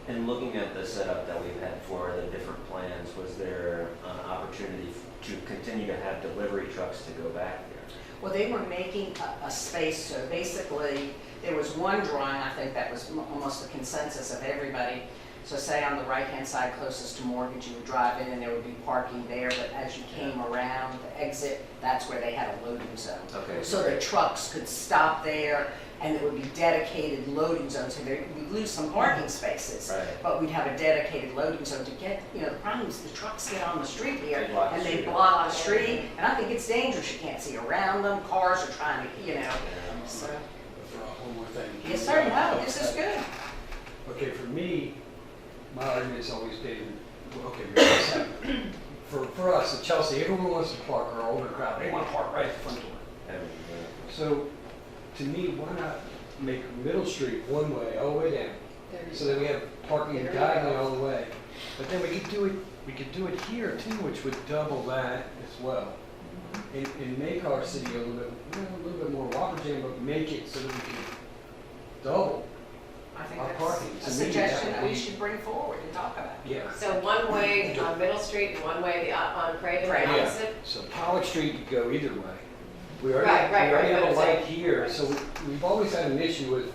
And looking at the setup that we've had for the different plans, was there an opportunity to continue to have delivery trucks to go back there? Well, they were making a space, so basically, there was one drawing, I think that was almost the consensus of everybody. So say on the right-hand side closest to Mortgage, you would drive in and there would be parking there, but as you came around the exit, that's where they had a loading zone. Okay. So the trucks could stop there, and there would be dedicated loading zones, and we'd lose some parking spaces. Right. But we'd have a dedicated loading zone to get, the problem is the trucks get on the street here, They block the and they street. block the street, and I think it's dangerous, you can't see around them, cars are trying to, so. One more thing. Yes, sir, no, this is good. Okay, for me, my argument's always been, okay, wait a second. For us at Chelsea, everyone wants to park, or older crowd, they want to park right at the front door. So, to me, why not make Middle Street one way, all the way down? So that we have parking There you diagonally go. all the way. But then we could do it here too, which would double that as well. And make our city a little bit more walker jam, but make it so that we can double. I think Our that's parking, a to me, suggestion that that would we be- should bring forward and talk about. Yeah. So one way on Middle Street and one way on Craven, Right. the Yeah. opposite? So Pollock Street could go either way. We Right, already right, have a but light it's- here, so we've always had an issue with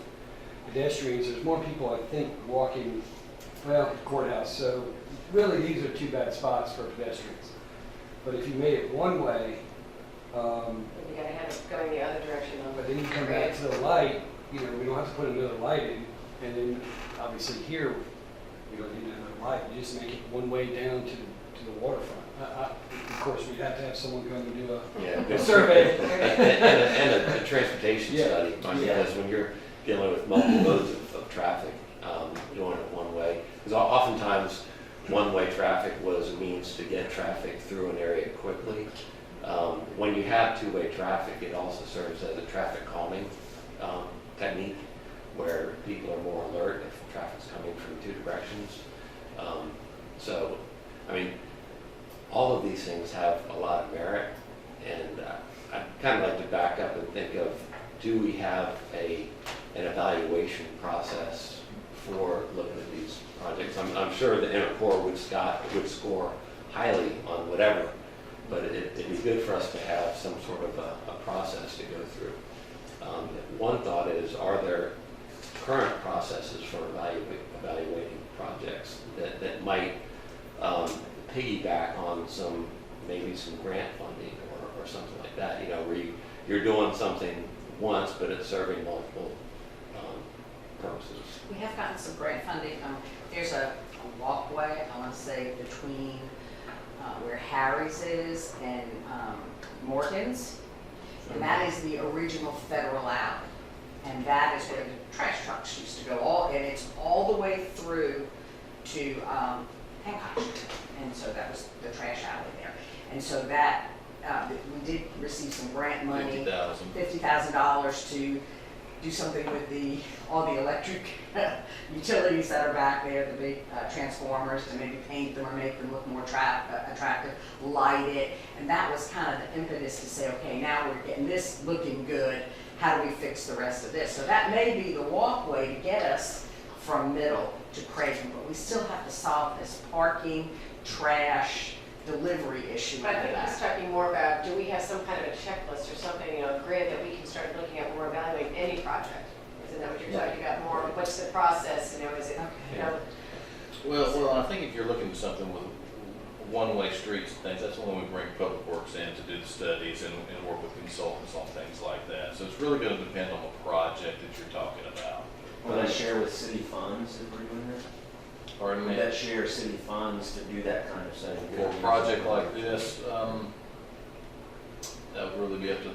pedestrians. There's more people, I think, walking, well, courthouse. So really, these are two bad spots for pedestrians. But if you made it one way, You gotta have it going the other direction on. but then you come back to the light, we don't have to put another light in. And then obviously here, we don't need another light. We just make it one way down to the waterfront. Of course, we'd have to have someone come and do Yeah. a survey. And a transportation Yeah. study, because when you're dealing with multiple modes of traffic, doing it one way, because oftentimes, one-way traffic was a means to get traffic through an area quickly. When you have two-way traffic, it also serves as a traffic calming technique, where people are more alert if traffic's coming from two directions. So, I mean, all of these things have a lot of merit, and I'd kind of like to back up and think of, do we have an evaluation process for looking at these projects? I'm sure the inner core would score highly on whatever, but it'd be good for us to have some sort of a process to go through. One thought is, are there current processes for evaluating projects that might piggyback on maybe some grant funding or something like that, where you're doing something once, but it's serving multiple purposes. We have gotten some grant funding. There's a walkway, I want to say, between where Harry's is and Morgan's. And that is the original federal alley. And that is where the trash trucks used to go, and it's all the way through to Hancock Street. And so that was the trash alley there. And so that, we did receive some grant money. $50,000 to do something with all the electric utilities that are back there, the big transformers, to maybe paint them or make them look more attractive, light it. And that was kind of the impetus to say, okay, now we're getting this looking good, how do we fix the rest of this? So that may be the walkway to get us from Middle to Craven, but we still have to solve this parking, trash, delivery issue. But I think with he's that. talking more about, do we have some kind of a checklist or something, a grid that we can start looking at when we're evaluating any project? Isn't that what you're talking about more? What's the process, is it, Okay. Well, I think if you're looking at something with one-way streets and things, that's when we bring Public Works in to do the studies and work with consultants on things like that. So it's really gonna depend on the project that you're talking about. Will that share with city funds if we're doing that? Pardon me? Will that share city funds to do that kind of thing? For a project like this, that would really be up to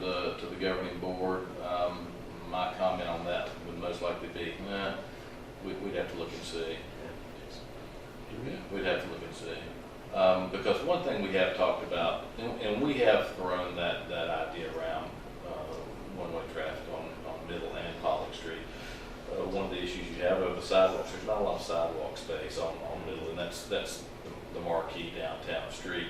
the governing board. My comment on that would most likely be, we'd have to look and see. Yeah, we'd have to look and see. Because one thing we have talked about, and we have thrown that idea around, one-way traffic on Middle and Pollock Street. One of the issues you have over the sidewalks, there's not a lot of sidewalk space on Middle, and that's the marquee downtown street.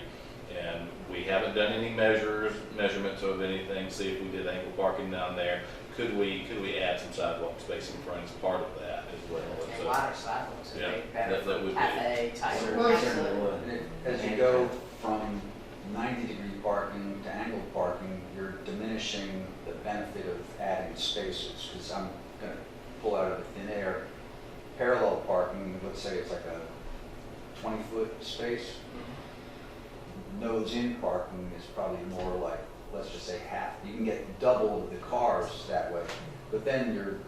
And we haven't done any measurements of anything, see if we did angle parking down there. Could we add some sidewalk space in front as part of that as well? And So, water sidewalks would yeah, be better that for would be. cafe type. Certainly would. And as you go from 90-degree parking to angled parking, you're diminishing the benefit of adding spaces. Because I'm going to pull out of the thin air, parallel parking, let's say it's like a 20-foot space. Nose-in parking is probably more like, let's just say half. You can get double of the cars that way, but then you're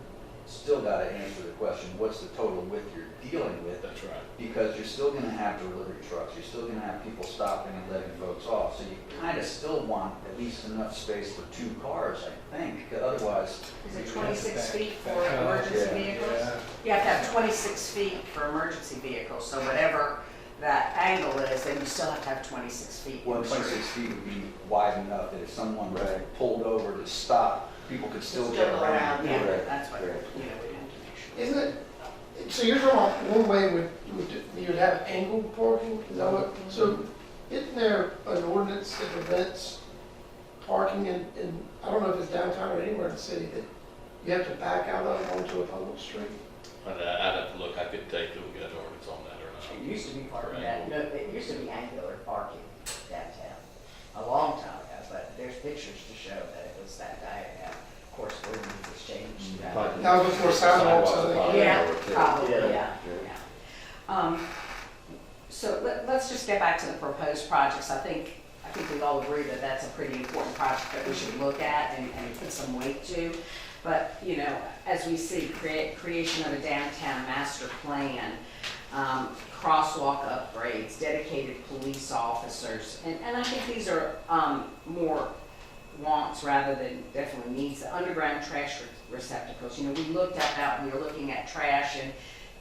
still got to answer the question, what's the total width you're dealing with? That's right. Because you're still going to have delivery trucks, you're still going to have people stopping and letting folks off. So you kind of still want at least enough space for 2 cars, I think, 'cause otherwise. Is it 26 feet for emergency vehicles? You have to have 26 feet for emergency vehicles, so whatever that angle is, then you still have to have 26 feet. Well, 26 feet would be wide enough that if someone pulled over to stop, people could still get around. Yeah, Correct. that's what, Correct. we have to make sure. Isn't it, so you're talking about one way you would have angled parking, is that what, so isn't there an ordinance that prevents parking in, I don't know if it's downtown or anywhere in the city, that you have to back out of onto a public street? I'd have to look, I could take that we got an ordinance on that or not. It used to be parking, Right. no, it used to be angular parking downtown, a long time ago, but there's pictures to show that it was that diagram. Of course, the ordinance has changed. That was before sidewalks, I think. Yeah, probably, Yeah. yeah. So let's just get back to the proposed projects. I think we all agree that that's a pretty important project that we should look at and put some weight to. But, you know, as we see creation of a downtown master plan, crosswalk upgrades, dedicated police officers, and I think these are more wants rather than definitely needs. The underground trash receptacles, you know, we looked at that when we were looking at trash, and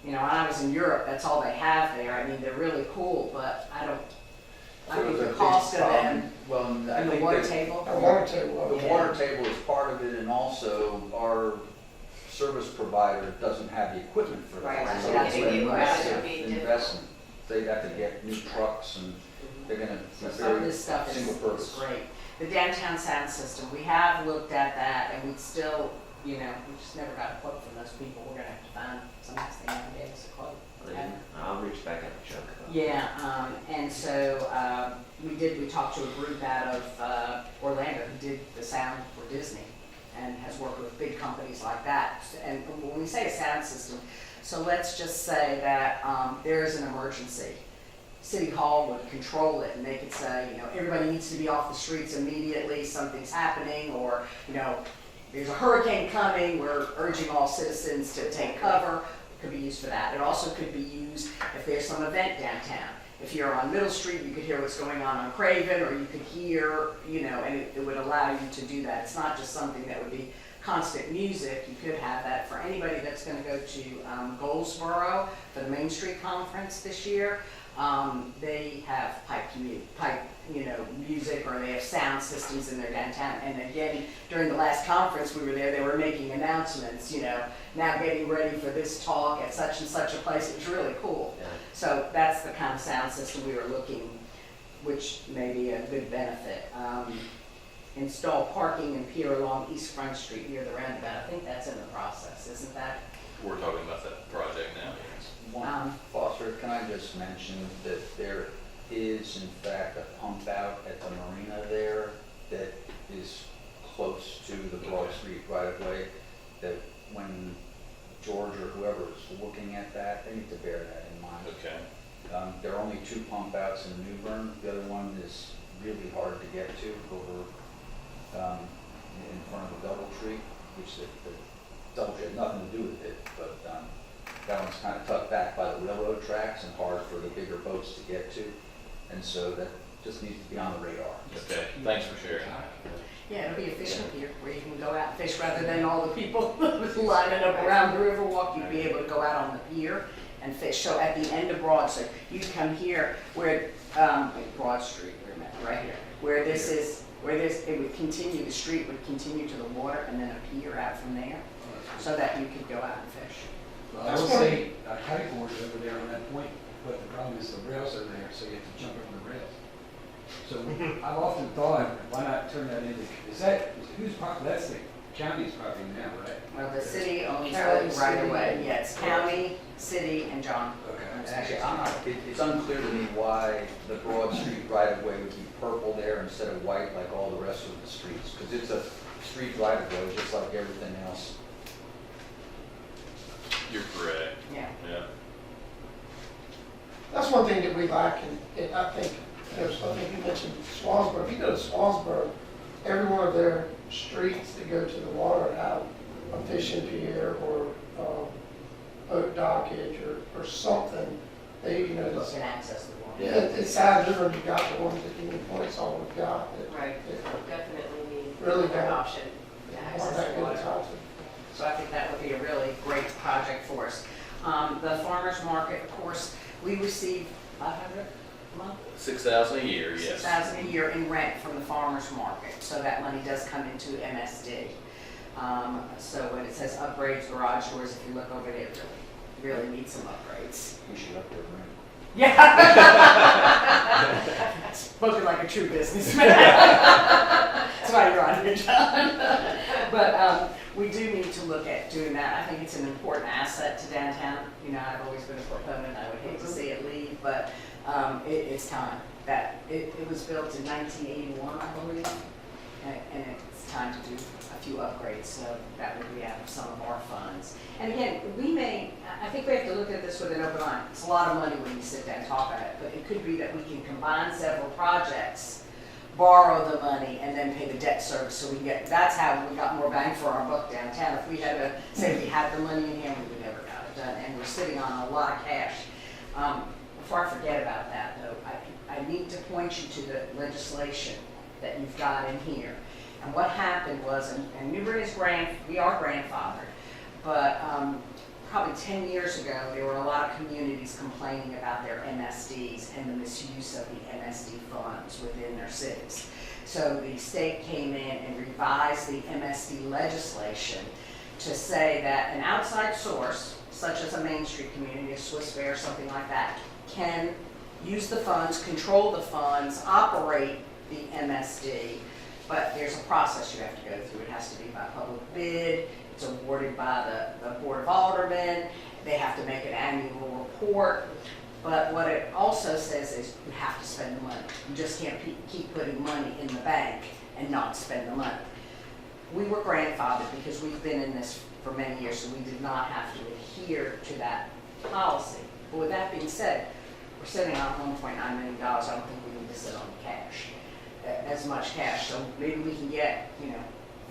you know, when I was in Europe, that's all they have there. I mean, they're really cool, but I think the cost of them Well, I and the think water that table. A water table. the water table is part of it, and also our service provider doesn't have the equipment for that. Right, So that's it's what an it was. massive It would be investment. They'd have to get new trucks, and they're gonna So be some of very this stuff single is purpose. great. The downtown sound system, we have looked at that, and we still, you know, we just never got a quote from those people. We're gonna have to find some next thing and give us a quote. I'll reach back out to Chuck. Yeah, and so we talked to a group out of Orlando who did the sound for Disney and has worked with big companies like that. And when we say a sound system, so let's just say that there is an emergency. City Hall would control it, and they could say, you know, everybody needs to be off the streets immediately, something's happening, or, you know, there's a hurricane coming, we're urging all citizens to take cover. It could be used for that. It also could be used if there's some event downtown. If you're on Middle Street, you could hear what's going on Craven, or you could hear, you know, and it would allow you to do that. It's not just something that would be constant music. You could have that for anybody that's going to go to Goldsboro for the Main Street Conference this year. They have music, or they have sound systems in their downtown. And again, during the last conference we were there, they were making announcements, you know, now getting ready for this talk at such and such a place. It was really cool. Yeah. So that's the kind of sound system we were looking, which may be a good benefit. Install parking and pier along East Front Street near the roundabout. I think that's in the process, isn't that? We're talking about that project now. Foster, can I just mention that there is in fact a pump out at the marina there that is close to the Broad Street right of way, that when George or whoever is looking at that, they need to bear that in mind. Okay. There are only 2 pump outs in New Bern. The other one is really hard to get to over in front of the Doubletree, which the Doubletree has nothing to do with it, but that one's kind of tucked back by the railroad tracks and hard for the bigger boats to get to. And so that just needs to be on the radar. Okay, thanks for sharing. Yeah, it'll be a fishing pier where you can go out and fish rather than all the people lining up around the Riverwalk. You'd be able to go out on the pier and fish. So at the end of Broad Street, you come here where, Broad Street, wait a minute, right here, where this is, it would continue, the street would continue to the water and then a pier out from there, so that you could go out and fish. Well, I will say, kiteboard is over there on that point, but the problem is the rails are there, so you have to jump over the rails. So I've often thought, why not turn that into, whose property? That's the county's property now, right? Well, the city owns County, the right of way, city. yes, county, city, and John. Okay. Actually, it's unclear to me why the Broad Street right-of-way would be purple there instead of white like all the rest of the streets, because it's a street right-of-way, just like everything else. You're correct. Yeah. Yeah. That's one thing that we lack, and I think, there's something you mentioned, Swansboro. If you go to Swansboro, every one of their streets that go to the water have a fishing pier or boat dockage or something. They, you know, You it's, can access the water. it's sad, River, you got the ones that Union Point's all we've got. that- Right, that definitely need Really an don't. option to aren't access that the good to water. talk to. So I think that would be a really great project for us. The farmer's market, of course, we receive 500 a month, 6,000 a year, yes. 6,000 a year in rent from the farmer's market. So that money does come into MSD. So when it says upgrades garage doors, if you look over there, it really needs some upgrades. We should upgrade, right? Yeah. Spoken like a true businessman. That's why you're on here, John. But we do need to look at doing that. I think it's an important asset to downtown. You know, I've always been a proponent. I would hate to see it leave, but it's time. That it was built in 1981, I believe, and it's time to do a few upgrades. So that would be out of some of our funds. And again, I think we have to look at this with an open eye. It's a lot of money when you sit down and talk about it, but it could be that we can combine several projects, borrow the money, and then pay the debt service. So that's how we got more bang for our buck downtown. If we had to say we had the money in hand, we would never got it done. And we're sitting on a lot of cash. Before I forget about that though, I need to point you to the legislation that you've got in here. And what happened was, and New Bern is we are grandfathered, but probably 10 years ago, there were a lot of communities complaining about their MSDs and the misuse of the MSD funds within their cities. So the state came in and revised the MSD legislation to say that an outside source, such as a Main Street community, a Swiss Fair, something like that, can use the funds, control the funds, operate the MSD, but there's a process you have to go through. It has to be by public bid. It's awarded by the Board of Aldermen. They have to make an annual report. But what it also says is you have to spend the money. You just can't keep putting money in the bank and not spend the money. We were grandfathered because we've been in this for many years, so we did not have to adhere to that policy. But with that being said, we're sitting on $1.9 million. I don't think we need to sit on the cash, as much cash. So maybe we can get,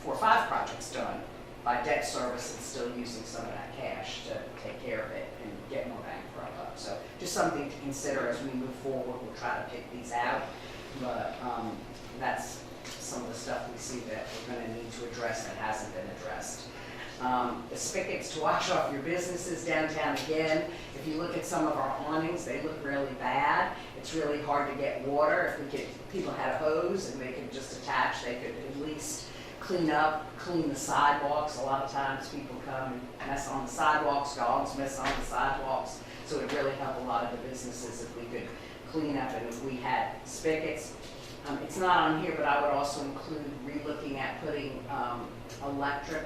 4 or 5 projects done by debt service and still using some of that cash to take care of it and get more bang for our buck. So just something to consider as we move forward. We'll try to pick these out, but that's some of the stuff we see that we're going to need to address that hasn't been addressed. The spigots to wash off your businesses downtown again. If you look at some of our awnings, they look really bad. It's really hard to get water. If people had a hose and they could just attach, they could at least clean the sidewalks. A lot of times people come and mess on the sidewalks, dogs mess on the sidewalks. So it really help a lot of the businesses if we could clean up and if we had spigots. It's not on here, but I would also include relooking at putting electric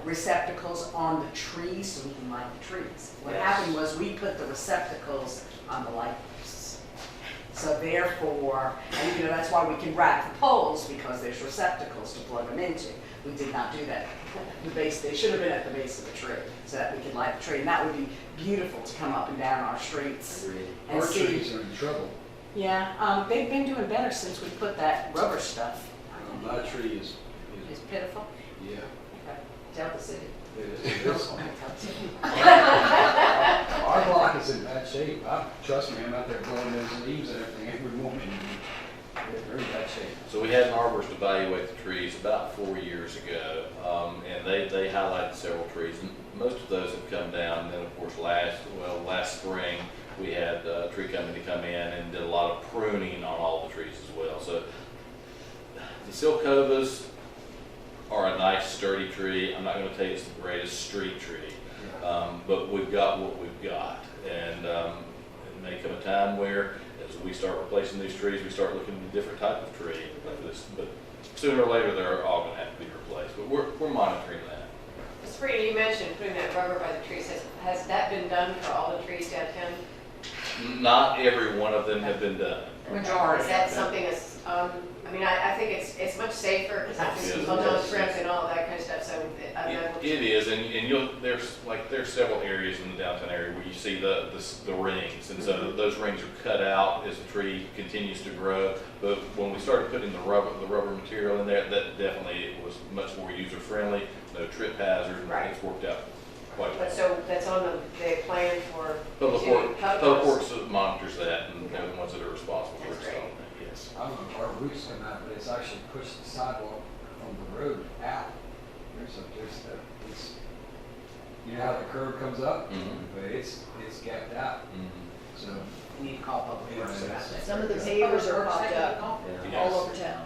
receptacles on the trees so we can light the trees. What happened was we put the receptacles on the light posts. So therefore, and you know, that's why we can rack the poles, because there's receptacles to plug them into. We did not do that. The base, they should have been at the base of the tree, so that we could light the tree, and that would be beautiful to come up and down our streets and Our see. trees are in trouble. Yeah, they've been doing better since we put that rubber stuff. My tree is, It's pitiful. yeah. Okay. Tell the city. It is. Our block is in bad shape. Trust me, I'm out there blowing those leaves and everything every morning. They're in bad shape. So we had an arborist evaluate the trees about 4 years ago, and they highlighted several trees, and most of those have come down. And then, of course, last spring, we had a tree company come in and did a lot of pruning on all the trees as well. So the Silcovas are a nice sturdy tree. I'm not going to tell you it's the greatest street tree, but we've got what we've got. And it may come a time where, as we start replacing these trees, we start looking at a different type of tree like this. But sooner or later, they're all going to have to be replaced. But we're monitoring that. Sabrina, you mentioned putting that rubber by the trees. Has that been done for all the trees downtown? Not every one of them have been done. Majority. Is that something that's, I mean, I think it's much safer, because I think people don't trim and all that kind of stuff, so I'm not. It is, and there's several areas in the downtown area where you see the rings, and so those rings are cut out as the tree continues to grow. But when we started putting the rubber material in there, that definitely was much more user friendly, no trip hazard, and Right. it's worked out quite well. But so that's on the plan for. Public Works monitors that, and they're the ones that are responsible for That's great. installing that, yes. I don't know if our roots come out, but it's actually pushed the sidewalk from the road out. You know how the curb comes up? Mhm. But it's gapped out, Mhm. so. We need to call Public Works about that. Some of the pavers are popped up Yes. all over town.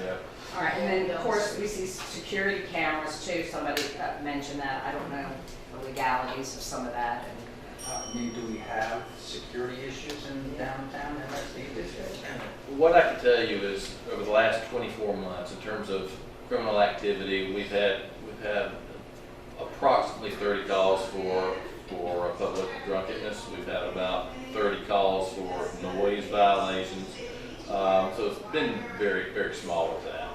Yeah. All right, and then, of course, we see security cameras too. Somebody mentioned that. I don't know the legalities of some of that. I mean, do we have security issues in downtown MSD district? What I can tell you is, over the last 24 months, in terms of criminal activity, we've had approximately 30 calls for public drunkenness. We've had about 30 calls for noise violations. So it's been very, very small with that.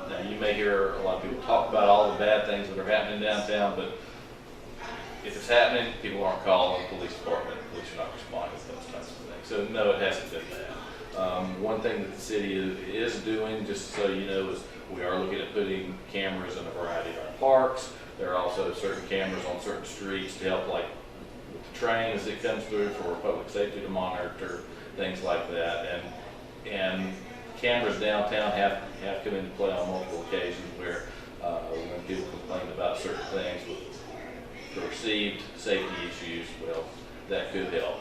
Now, you may hear a lot of people talk about all the bad things that are happening downtown, but if it's happening, people aren't calling the police department. Police are not responding to those types of things. So no, it hasn't been bad. One thing that the city is doing, just so you know, is we are looking at putting cameras in a variety of our parks. There are also certain cameras on certain streets to help, like with the train as it comes through, for public safety to monitor, things like that. And cameras downtown have come into play on multiple occasions where when people complain about certain things with perceived safety issues, well, that could help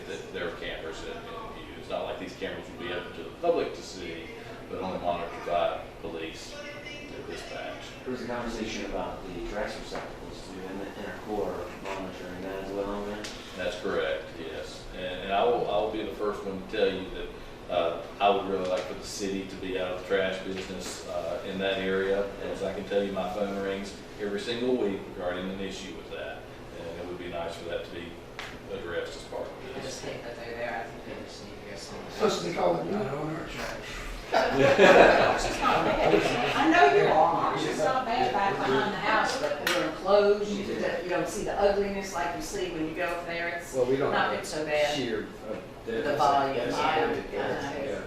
if there are cameras in view. It's not like these cameras will be open to the public to see, but only monitored by police or dispatch. There was a conversation about the trash receptacles too, and the inner core monitoring that as well on there. That's correct, yes. And I will be the first one to tell you that I would really like for the city to be out of the trash business in that area. As I can tell you, my phone rings every single week regarding an issue with that. And it would be nice for that to be addressed as part of I this. just think that they're there. I think they just need to get some. Supposed to be called Not you. on our trash. She's not bad. I know you are. She's not bad back behind the house, but we're enclosed. You don't see the ugliness like you see when you go up there. It's Well, we don't not have been so bad. sheer. The volume, Yeah.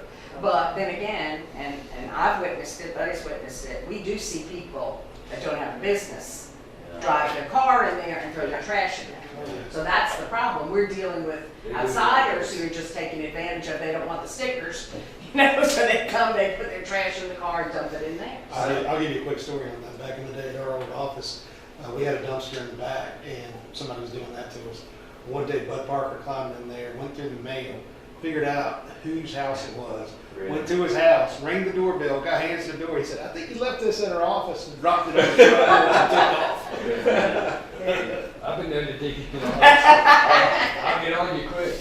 But then again, and I've witnessed it, Buddy's witnessed it, we do see people that don't have a business drive their car in there and throw their trash in there. So that's the problem. We're dealing with outsiders who are just taking advantage of, they don't want the stickers, you know, so they come, they put their trash in the car and dump it in there. I'll give you a quick story on that. Back in the day at our old office, we had a dumpster in the back, and somebody was doing that to us. One day, Bud Parker climbed in there, went through the mail, figured out whose house it was, went to his house, rang the doorbell, guy answered the door. He said, "I think you left this in our office," and dropped it on the ground and took off. I've been known to dig it. I'll get on you quick.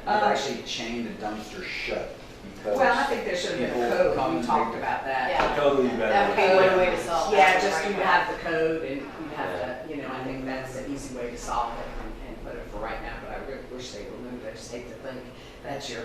I've actually chained the dumpster shut because. Well, I think there should have been a people code, come we and talked take- about that. Yeah. Totally better. That would be one way to solve that. Yeah, just you right have the code and you have to, you know, I think that's an easy way to solve it and put it for right now, but I really wish they removed it. I just hate to think that's your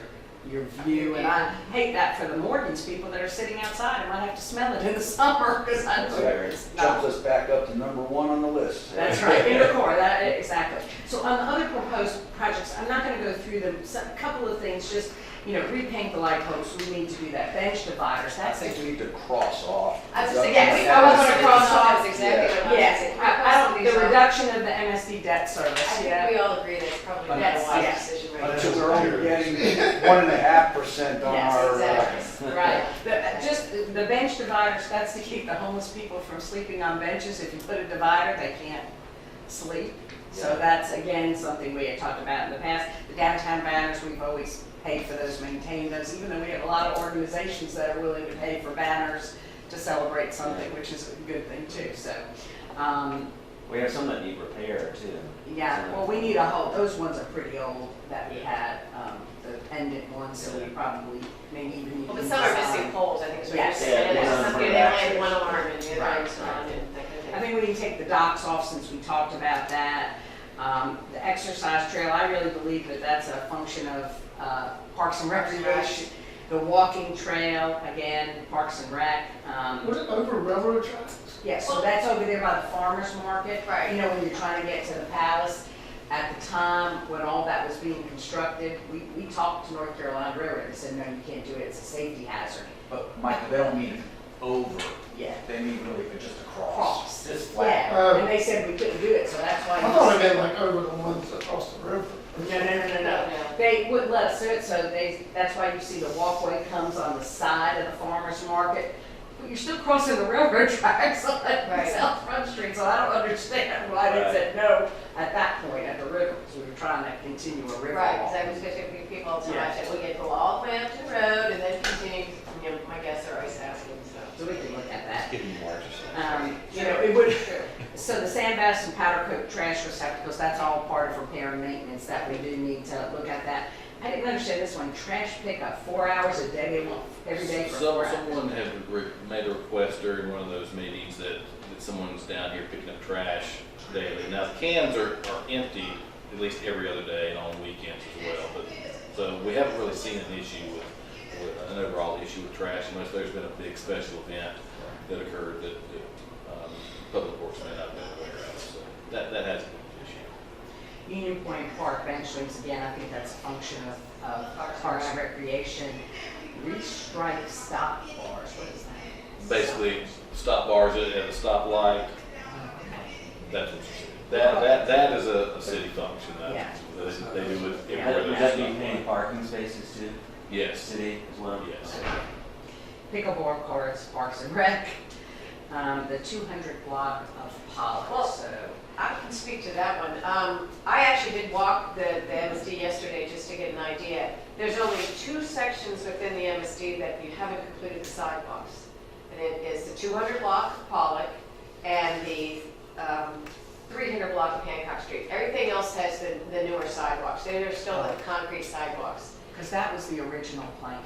your view, and I hate that for the Morgan's people that are sitting outside and might have to smell it in the summer, because I'm sure it's not. Jumps us back up to number 1 on the list. That's right, indoor core, exactly. So on the other proposed projects, I'm not gonna go through them, a couple of things, just, repaint the light posts, we need to do that, bench dividers, I that's. think we need to cross off. I was just saying, Yes, yeah, I was gonna gonna cross off. That's exactly what I was Yes, saying. the reduction of the MSD debt service, I think yeah. we all agree that's probably not a Yes, wise yes. decision right But now. we're only getting 1.5% on Yes, our. Exactly, right. Just the bench dividers, that's to keep the homeless people from sleeping on benches. If you put a divider, they can't sleep. So that's, again, something we had talked about in the past. The downtown banners, we've always paid for those, maintained those, even though we have a lot of organizations that are willing to pay for banners to celebrate something, which is a good thing too, so. We have some that need repair too. Yeah, well, we need a whole, those ones are pretty old that we had, the pendant ones, so we probably maybe even need to. Well, but some are missing poles, I think is what you're Yes. saying. Yeah, And one some on they the back. only have one arm and the other Right, arm's gone and that kind of thing. I think we need to take the docks off since we talked about that. The exercise trail, I really believe that that's a function of Parks and Recreation. The walking trail, again, Parks and Rec. Was it over railroad tracks? Yeah, so that's over there by the farmer's market. Right. When you're trying to get to the palace. At the time, when all that was being constructed, we talked to North Carolina Railroad and said, no, you can't do it, it's a safety hazard. But Michael, they don't mean over. Yeah. They mean really just across. Cross. Just flat. Yeah, and they said we couldn't do it, so that's why. I thought it meant like over the ones across the river. No. They wouldn't let us do it, so that's why you see the walkway comes on the side of the farmer's market. But you're still crossing the railroad tracks on Right. South Front Street, so I don't understand why they said no at that point at the river, because we were trying to continue a river Right, walk. because I was going to people all the time, Yeah. I said, we get to go all the way up to the road and then continue, my guests are always asking, so. So we can look at that. Give me more exercise. It would, so the sandbags and powder coat trash receptacles, that's all part of repair and maintenance that we do need to look at that. I didn't understand this one, trash pickup, 4 hours a day, every day for 4 hours. Someone had made a request during one of those meetings that someone's down here picking up trash daily. Now, the cans are empty at least every other day and on weekends as well. But so we haven't really seen an issue with an overall issue with trash unless there's been a big special event that occurred that Public Works may not have been aware of. So that hasn't been an issue. Union Point Park bench swings, again, I think that's a function of Parks and Recreation. Restripe stop bars, what is that? Basically, stop bars at a stoplight. That's what you said. That is a city function. Yeah. They do it Yeah. everywhere. Would there's that a be stop paying light. parking spaces too, Yes. city as well? Yes. Pickleball courts, Parks and Rec, the 200 block of Pollock, Well, so. I can speak to that one. I actually did walk the MSD yesterday just to get an idea. There's only 2 sections within the MSD that you haven't completed the sidewalks. And it is the 200 block of Pollock and the 300 block of Hancock Street. Everything else has the newer sidewalks. They're still the concrete sidewalks. Because that was the original plan.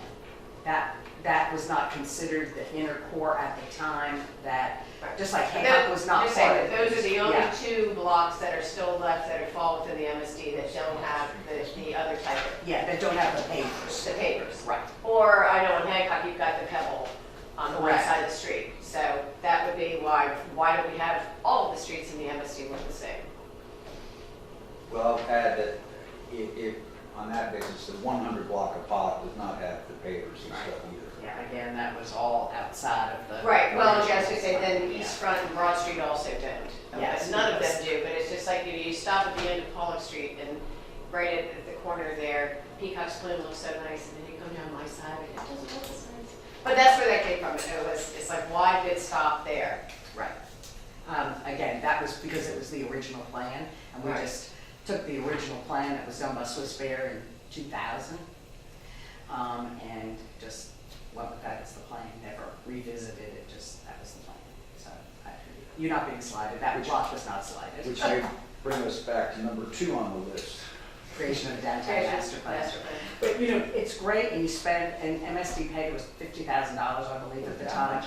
That was not considered the inner core at the time, that, just like Hancock was not Just part saying of that it. those are the only Yeah. 2 blocks that are still left that fall within the MSD that don't have the other type of, Yeah, that don't have the pavers. the pavers. Right. Or I know in Hancock, you've got the pebble on the one Correct. side of the street. So that would be why don't we have all of the streets in the MSD look the same? Well, I'll add that if on that basis, the 100 block of Pollock does not have the pavers and stuff either. Yeah, again, that was all outside of the. Right, well, yes, I was original. gonna say, then East Front and Broad Street also don't. Yes. None of them do, but it's just like you stop at the end of Pollock Street and right at the corner there, Peacock's Bloom looks so nice, and then you come down my side, and it doesn't look as nice. But that's where that came from. It's like, why did it stop there? Right. Again, that was because it was the original plan, and we Right. just took the original plan that was done by Swiss Bear in 2000, and just went with that as the plan, never revisited it, just, that was the plan. So, you're not being slighted, that block was not slighted. Which may bring us back to number 2 on the list. Creation of a downtown master plan. Master plan. But, it's great, and you spend, and MSD paid was $50,000, I believe, at the That time. much?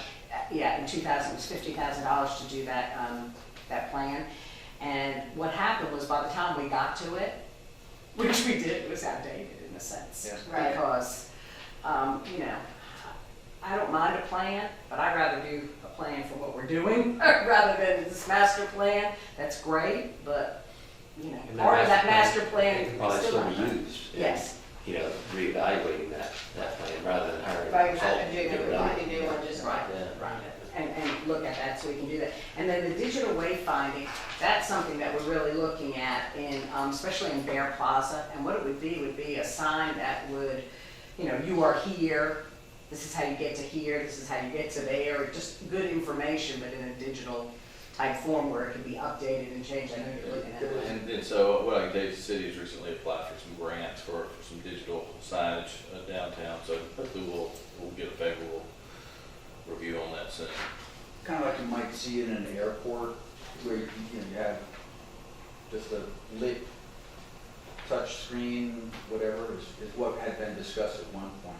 Yeah, in 2000, it was $50,000 to do that, that plan. And what happened was by the time we got to it, which we did, was outdated in a sense. Yeah. Right. Because, you know, I don't mind a plan, but I'd rather do a plan for what we're doing rather than this master plan. That's great, but, you know, And part of that master It plan can is probably still still not be done. used. Yes. You know, reevaluating that plan rather than hiring a Right, consultant. not doing to do a it. completely new one, just Right. Yeah. Right, and look at that so we can do that. And then the digital wayfinding, that's something that we're really looking at in, especially in Bear Plaza. And what it would be a sign that would, you know, you are here, this is how you get to here, this is how you get to there, just good information, but in a digital type form where it can be updated and changed. I know you're looking at that. And so what I can tell you, the city has recently applied for some grants for some digital signage downtown, so hopefully we'll get a favorable review on that soon. Kind of like you might see in an airport where you know, you have just a lit touch screen, whatever, is what had been discussed at one point.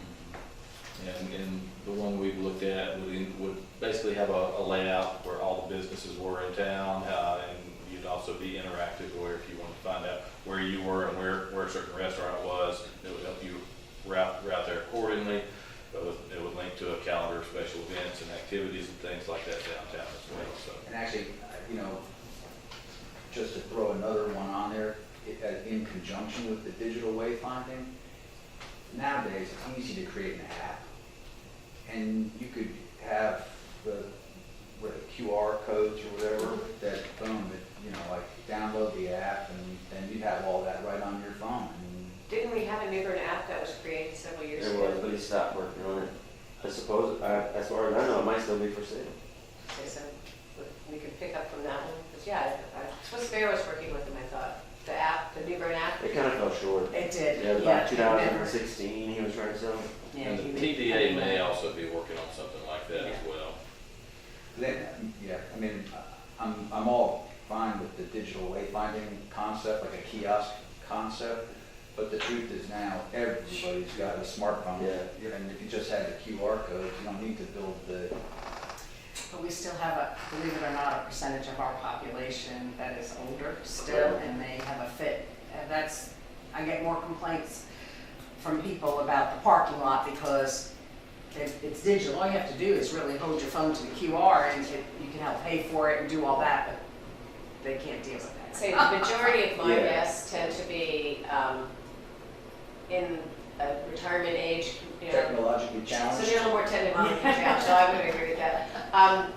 And the one we've looked at would basically have a layout where all the businesses were in town, and you'd also be interactive where if you wanted to find out where you were and where a certain restaurant was, it would help you route there accordingly. It would link to a calendar of special events and activities and things like that downtown as well, so. And actually, you know, just to throw another one on there, in conjunction with the digital wayfinding, nowadays it's easy to create an app. And you could have the QR codes or whatever that, boom, that, you know, like download the app and then you'd have all that right on your phone. And Didn't we have a Newbern app that was created several years There ago? was, but he stopped working on it. I suppose, as far as I know, it might still be for sale. Okay, so we could pick up from that one, because yeah, Swiss Bear was working with them, I thought. The app, the Newbern app. It kind of fell short. It did, Yeah, it was yeah. about 2016 he was trying to sell it. Yeah, And you the may- TDA may also be working on something like that as Yeah. well. then, yeah, I mean, I'm all fine with the digital wayfinding concept, like a kiosk concept. But the truth is now, everybody's got a smartphone. Yeah. And if you just had the QR code, you don't need to build the, But we still have a, believe it or not, a percentage of our population that is older still, and they have a fit. And that's, I get more complaints from people about the parking lot because it's digital. All you have to do is really hold your phone to the QR and you can help pay for it and do all that, but they can't deal with that. Say the majority of my Yeah. guests tend to be in a retirement age, you know. technologically So challenged. they're a little more technologically challenged, so I would agree with that.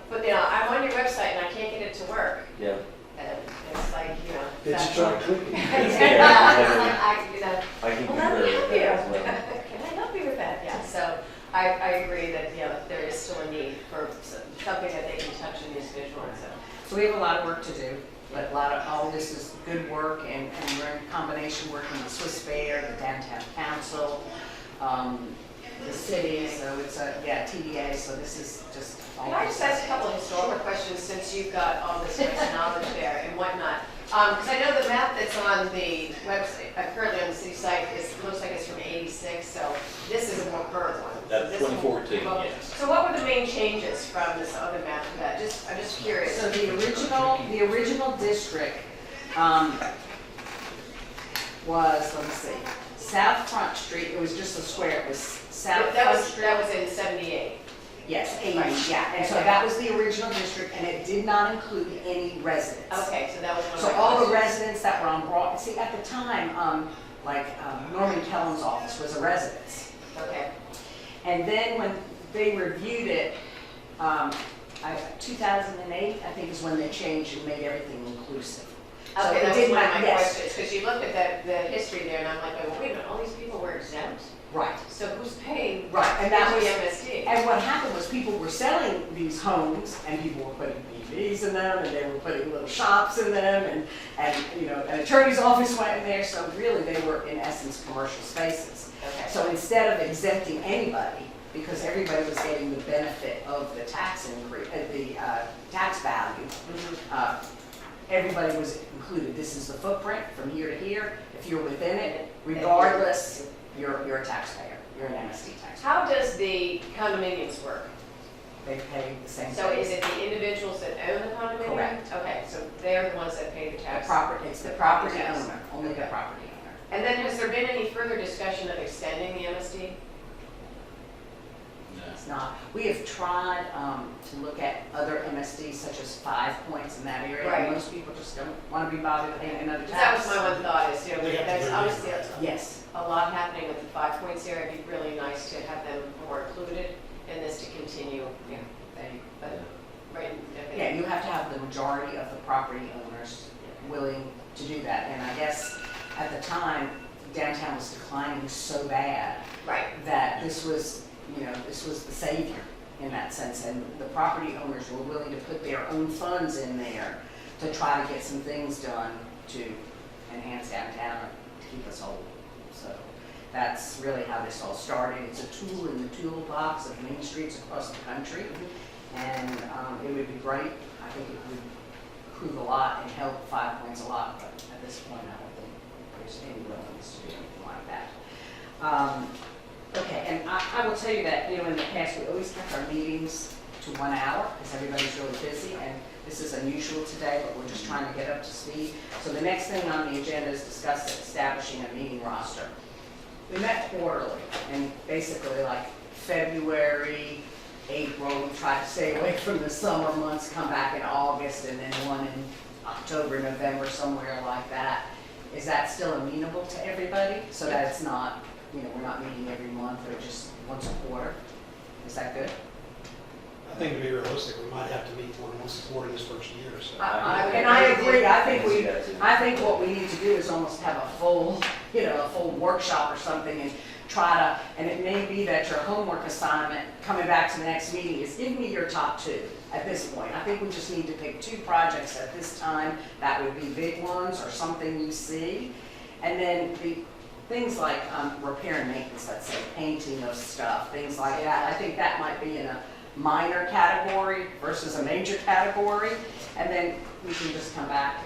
But you know, I'm on your website and I can't get it to work. Yeah. And it's like, you know. Digital clicking. Yeah, it's like, you know, I can well, let me concur help with you. that as well. Can I help you with that? Yeah, so I agree that, you know, there is still a need for something that they can touch and use visual, so. So we have a lot of work to do, but a lot of, all this is good work and we're in combination working with Swiss Fair, the downtown council, the city, so it's a, yeah, TDA, so this is just. all Can I just ask a couple of historical questions since you've got all this nice knowledge there and whatnot? Because I know the map that's on the website, currently on the city site, looks like it's from '86, so this is a more current one. That's This one- 2014, well, yes. So what were the main changes from this other map to that? I'm just curious. So the original district, was, let me see, South Front Street, it was just a square, it was South That Front was, Street. that was in '78. Yes, 80, Right. yeah, and so Okay. that was the original district, and it did not include any residents. Okay, so that was one of So my all the questions. residents that were on Broad, see, at the time, Norman Kellen's office was a residence. Okay, And then when they reviewed it, 2008, I think is when they changed and made everything inclusive. So okay, it that was did one of not- my yes. questions, because you looked at the history there, and I'm like, well, wait a minute, all these people were exempt? Right, So who's paying? right, and that was, the MSD? and what happened was people were selling these homes, and people were putting BVs in them, and they were putting little shops in them, and you know, an attorney's office went in there, so really they were in essence commercial spaces. Okay. So instead of exempting anybody, because everybody was getting the benefit of the tax increase, the tax value, everybody was included. This is the footprint from here to here. If you're within it, regardless, you're a taxpayer. You're an MSD taxpayer. How does the condominiums work? They pay the same. So is it the individuals that own the condominium? Correct. Okay, so they're the ones that pay the The tax? property, it's the property Yes. owner, only the Okay. property owner. And then has there been any further discussion of extending the MSD? It's not. We have tried to look at other MSDs such as 5 Points in that area. Right. Most people just don't want to be bothered paying another tax. That was my one thought is, you know, They have to there's do it obviously right. Yes. a lot happening with the 5 Points here. It'd be really nice to have them more included in this to continue, you know, but, right. Yeah, you have to have the majority of the property owners willing to do that. And I guess at the time, downtown was declining so bad Right. that this was, this was the savior in that sense. And the property owners were willing to put their own funds in there to try to get some things done to enhance downtown and to keep us whole. So that's really how this all started. It's a tool in the toolbox of main streets across the country. And it would be great. I think it would improve a lot and help 5 Points a lot, but at this point, I don't think there's any willingness to do anything like that. Okay, and I will tell you that, in the past, we always kept our meetings to 1 hour because everybody's really busy, and this is unusual today, but we're just trying to get up to speed. So the next thing on the agenda is discuss establishing a meeting roster. We met quarterly, and basically like February, April, we tried to stay away from the summer months, come back in August, and then one in October, November, somewhere like that. Is that still amenable to everybody? So that it's not, we're not meeting every month or just once a quarter? Is that good? I think to be realistic, we might have to meet more than once a quarter this first year, so. And I agree, see that too. I think what we need to do is almost have a full, a full workshop or something and try to, and it may be that your homework assignment coming back to the next meeting is give me your top 2 at this point. I think we just need to pick 2 projects at this time that would be big ones or something you see. And then the things like repair and maintenance, let's say, painting of stuff, things like that. I think that might be in a minor category versus a major category. And then we can just come back.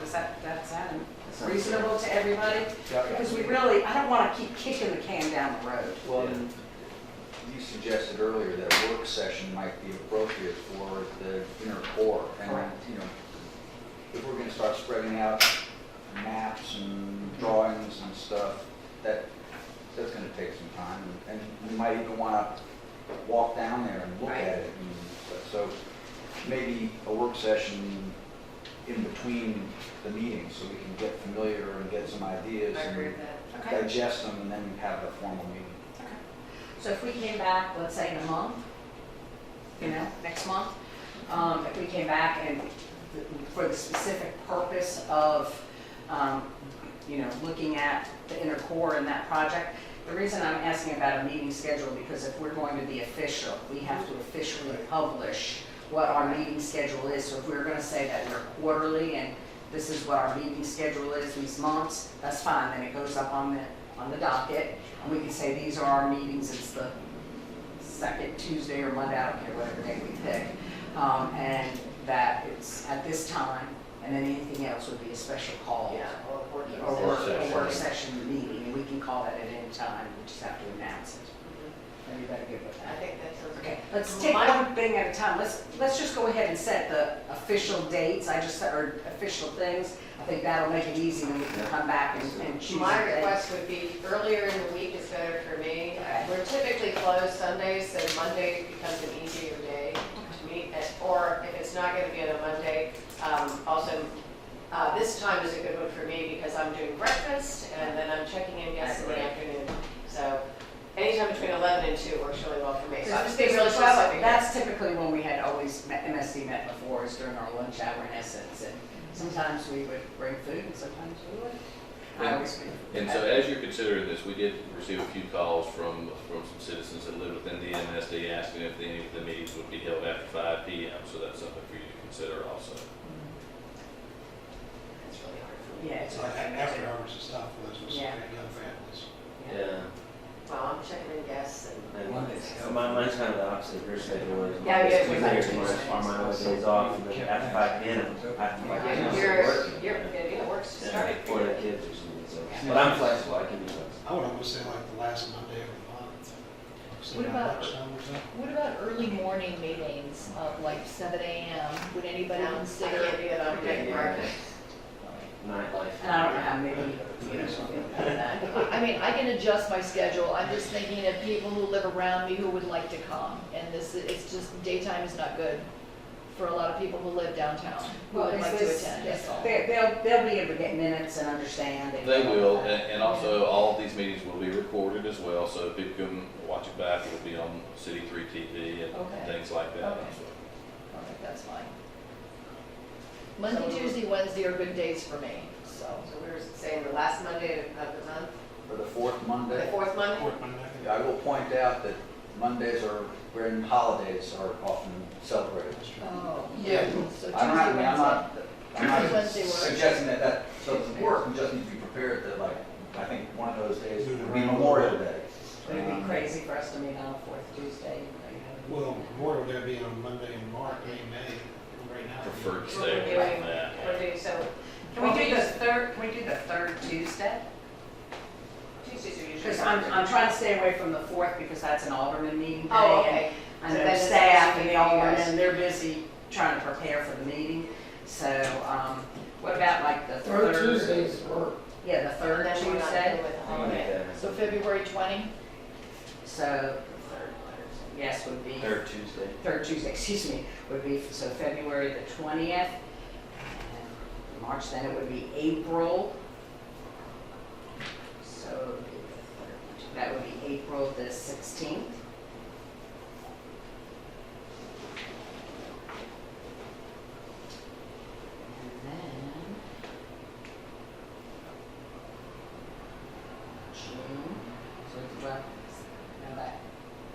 Does that sound reasonable to everybody? Because we really, I don't want to keep kicking the can down the road. Well, you suggested earlier that a work session might be appropriate for the inner core. And, Correct. If we're gonna start spreading out maps and drawings and stuff, that's gonna take some time. And we might even wanna walk down there and look Right. at it. And so maybe a work session in between the meetings so we can get familiar and get some ideas I agree and with that. Okay. digest them and then have a formal meeting. So if we came back, let's say in a month, next month, if we came back and for the specific purpose of, looking at the inner core in that project, the reason I'm asking about a meeting schedule, because if we're going to be official, we have to officially publish what our meeting schedule is. So if we're going to say that we're quarterly and this is what our meeting schedule is these months, that's fine. Then it goes up on the docket, and we can say these are our meetings. It's the second Tuesday or Monday, I don't care whatever day we pick, and that it's at this time, and then anything else would be a special call. Yeah, or working Or session. a work session meeting, and we can call that at any time, we just have to announce it. Everybody good with I that? think that sounds Okay, good. let's take one thing at a time. Let's just go ahead and set the official dates, or official things. I think that'll make it easy, and we can come back and choose a My date. request would be earlier in the week is better for me. We're typically closed Sundays, so Monday becomes an easier day to meet. Or if it's not going to be on a Monday, also, this time is a good one for me because I'm doing breakfast and then I'm checking in guests in the afternoon. So anytime between 11 and 2 works really well for me. So I'm just being really specific. That's typically when we had always MSD met before, is during our lunch hour in essence. And sometimes we would bring food and sometimes we would. I always bring food. And so as you're considering this, we did receive a few calls from some citizens that live within the MSD asking if any of the meetings would be held after 5 p.m. So that's something for you to consider also. It's really hard for me. Yeah, it's okay. After hours and stuff for those with Yeah. young families. Yeah. Well, I'm checking in guests and. And mine's kind of the opposite of your schedule is. Yeah, yeah, Tuesdays Tuesdays. are my only days off, and then after 5 p.m. after 5 p.m. You're works started. For the kids or something, so. But I'm flexible, I can do that. I would almost say like the last Monday of the month. Say What around about- lunchtime or something. What about early morning meetings of like 7 a.m.? Would anybody I consider? can't do it, I'm taking breakfast. Nightlife. And I don't know how many, you know, that. I mean, I can adjust my schedule, I'm just thinking of people who live around me who would like to come, and it's just, daytime is not good for a lot of people who live downtown, who Well, would like to attend, that's all. They'll be able to get minutes and understand. They will, and also all of these meetings will be recorded as well, so people can watch it back. It'll be on City 3 TV and Okay. things like that. Okay. All right, that's fine. Monday, Tuesday, Wednesday are good days for me, so. So we were saying the last Monday of the month, For the fourth the Monday, fourth Monday? I will point out that Mondays are, when holidays are often celebrated. Oh, Yeah. So Tuesday, I don't have, I mean, Wednesday. I'm not Tuesday, Wednesday works. suggesting that that doesn't work, we just need to be prepared that, like, I think one of those days would be Memorial Day. But it'd be crazy for us to meet on fourth Tuesday. Well, Memorial Day will be on Monday in March, May, right now. Preferred to We're stay away doing- from that. We're doing, so. Can we do the third Tuesday? Tuesdays are usually. Because I'm trying to stay away from the fourth because that's an Alderman meeting day. Oh, okay. I So know then it's staff and actually the you Aldermen, guys. they're busy trying to prepare for the meeting. So, what about like the Third third? Tuesdays work. Yeah, the And third then we're not Tuesday. dealing with the holiday. So February 20? So, third, yes, would be. Third Tuesday. Third Tuesday, excuse me, would be, so February the 20th. And March, then it would be April. So it would be the third, that would be April the 16th. And then June, so well, no, that,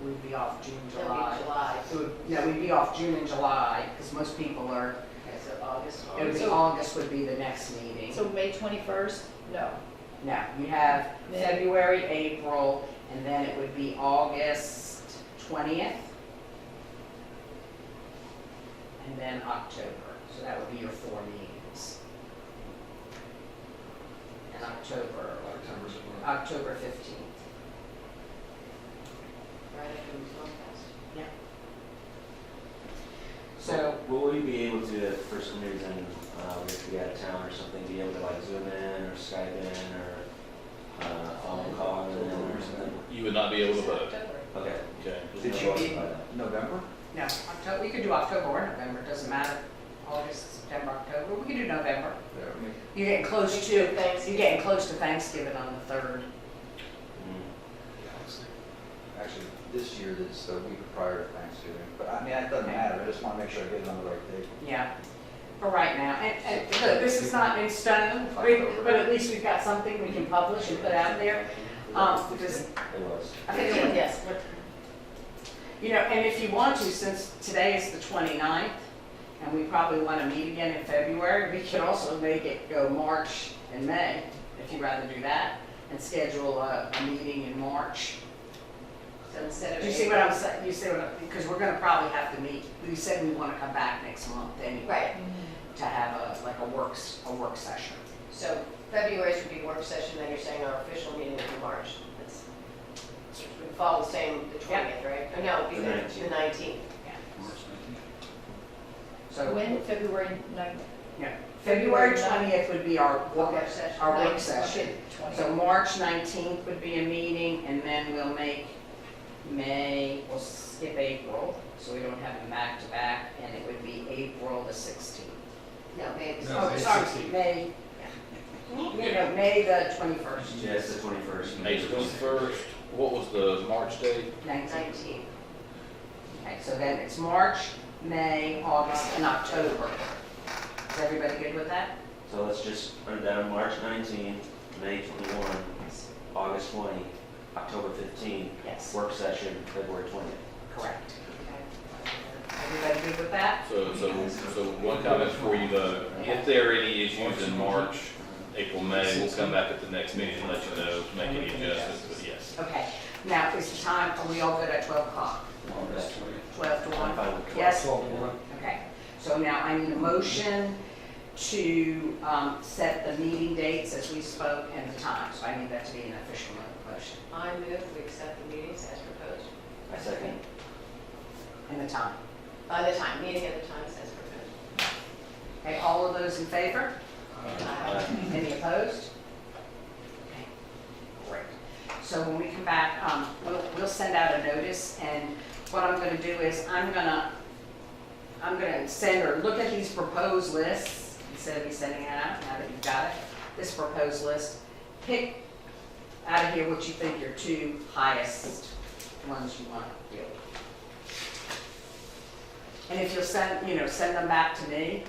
we'd be off June, It'll July. be July. It would, no, we'd be off June and July, because most people are, Okay, so August. it would be So- August would be the next meeting. So May 21st? No. No, you have May. February, April, and then it would be August 20th. And then October, so that would be your 4 meetings. And October 15th. Right after we smoke fest. So, Will we be able to, for some reason, we have to be out of town or something, be able to like Zoom in or Skype in or phone call in or something? You would not be able to vote. October. Okay. Okay. Did you meet November? no, October, we could do October or November, it doesn't matter. August, September, October, we could do November. You're getting close to, you're getting close to Thanksgiving on the 3rd. Actually, this year, it's the week prior to Thanksgiving, but I mean, it doesn't matter, I just want to make sure I get it on the right date. Yeah, for right now. And look, this is not in stone, but at least we've got something we can publish and put out there. Because It was. I think, Yes. you know, and if you want to, since today is the 29th, and we probably want to meet again in February, we could also make it go March and May, if you'd rather do that, and schedule a meeting in March. So instead of. Do you see what I'm saying? You see what I'm, because we're gonna probably have to meet, we said we want to come back next month anyway, Right, to have a work session. so February's would be work session, then you're saying our official meeting would be March. That's, it would follow the same, the 20th, right? Or no, it'd be the 19th. So, When? February 9th? yeah, February 20th would be our Work session. our work 19th. session. Okay, So 20th. March 19th would be a meeting, and then we'll make May, we'll skip April, so we don't have them back to back, and it would be April the 16th. No, maybe. No, Oh, May sorry, 16th. May, May the 21st. Yeah, it's the 21st. May 21st, what was the March date? 19th. Okay, so then it's March, May, August, and October. Is everybody good with that? So let's just run down March 19, May 21, August 20, October 15, Yes. work session, February 20th. Correct. Everybody good with that? So one comment before you vote, if there are any issues in March, April, May, we'll come back at the next meeting and let you know, to make any adjustments, but yes. Okay, now is the time, are we all good at 12 o'clock? 12 to 1? I'm fine with 12. Yes? Okay, so now I need a motion to set the meeting dates as we spoke and the time. So I need that to be an official motion. I move we accept the meetings as proposed. I second. And the time. The time, meeting at the times as proposed. Okay, all of those in favor? Aye. Any opposed? So when we come back, we'll send out a notice, and what I'm gonna do is I'm gonna send her, look at these proposed lists, instead of me sending it out, now that you've got it, this proposed list, pick out of here what you think your two highest ones you want to deal with. And if you'll send them back to me,